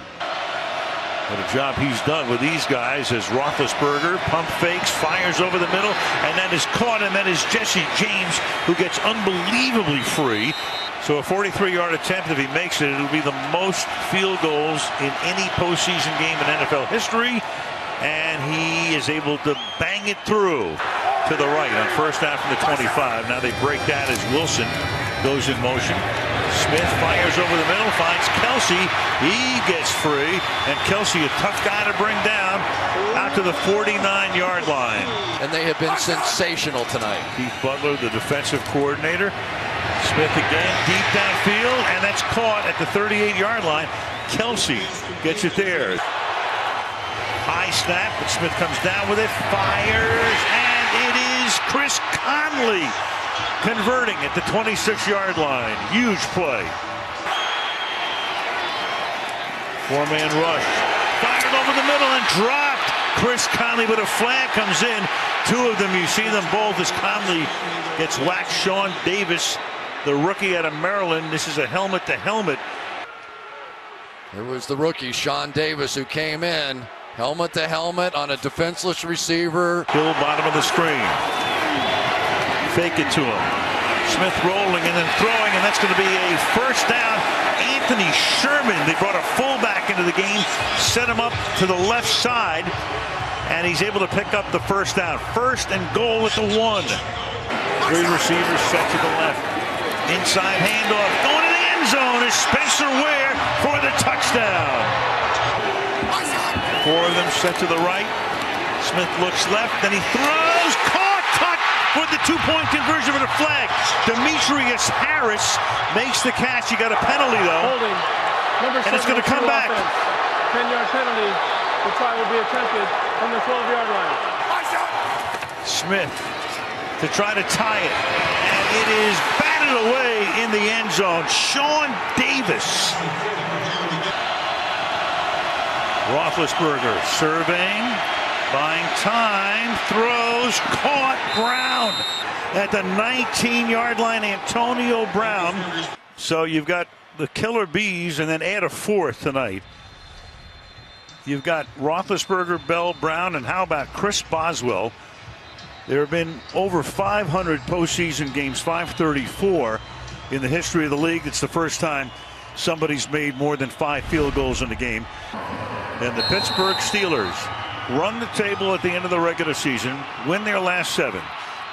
What a job he's done with these guys as Roethlisberger pump fakes, fires over the middle, and that is caught, and that is Jesse James who gets unbelievably free. So a 43-yard attempt, if he makes it, it'll be the most field goals in any postseason game in NFL history. And he is able to bang it through to the right on first down from the 25. Now they break that as Wilson goes in motion. Smith fires over the middle, finds Kelsey. He gets free, and Kelsey, a tough guy to bring down, out to the 49-yard line. And they have been sensational tonight. Keith Butler, the defensive coordinator. Smith again, deep downfield, and that's caught at the 38-yard line. Kelsey gets it there. High snap, but Smith comes down with it, fires, and it is Chris Conley converting at the 26-yard line. Huge play. 4-man rush. Fired over the middle and dropped. Chris Conley, but a flag comes in. 2 of them, you see them both as Conley gets whacked. Sean Davis, the rookie out of Maryland. This is a helmet-to-helmet. There was the rookie, Sean Davis, who came in. Helmet to helmet on a defenseless receiver. Hill, bottom of the screen. Fake it to him. Smith rolling and then throwing, and that's going to be a first down. Anthony Sherman, they brought a fullback into the game, set him up to the left side, and he's able to pick up the first down. 1st and goal at the 1. 3 receivers set to the left. Inside handoff. Going to the end zone is Spencer Ware for the touchdown. Four of them set to the right. Smith looks left, then he throws. Caught, touch for the two-point conversion with a flag. Demetrius Harris makes the catch. He got a penalty, though. Holding. Number and it's going to come back. 10-yard penalty. The try will be attempted from the 12-yard line. Smith to try to tie it. And it is batted away in the end zone. Sean Davis. Roethlisberger surveying, buying time, throws, caught, Brown at the 19-yard line. Antonio Brown. So you've got the killer bees and then add a fourth tonight. You've got Roethlisberger, Bell, Brown, and how about Chris Boswell? There have been over 500 postseason games, 534 in the history of the league. It's the first time somebody's made more than 5 field goals in a game. And the Pittsburgh Steelers run the table at the end of the regular season, win their last 7,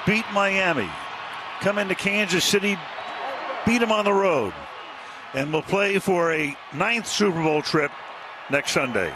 beat Miami, come into Kansas City, beat them on the road, and will play for a 9th Super Bowl trip next Sunday.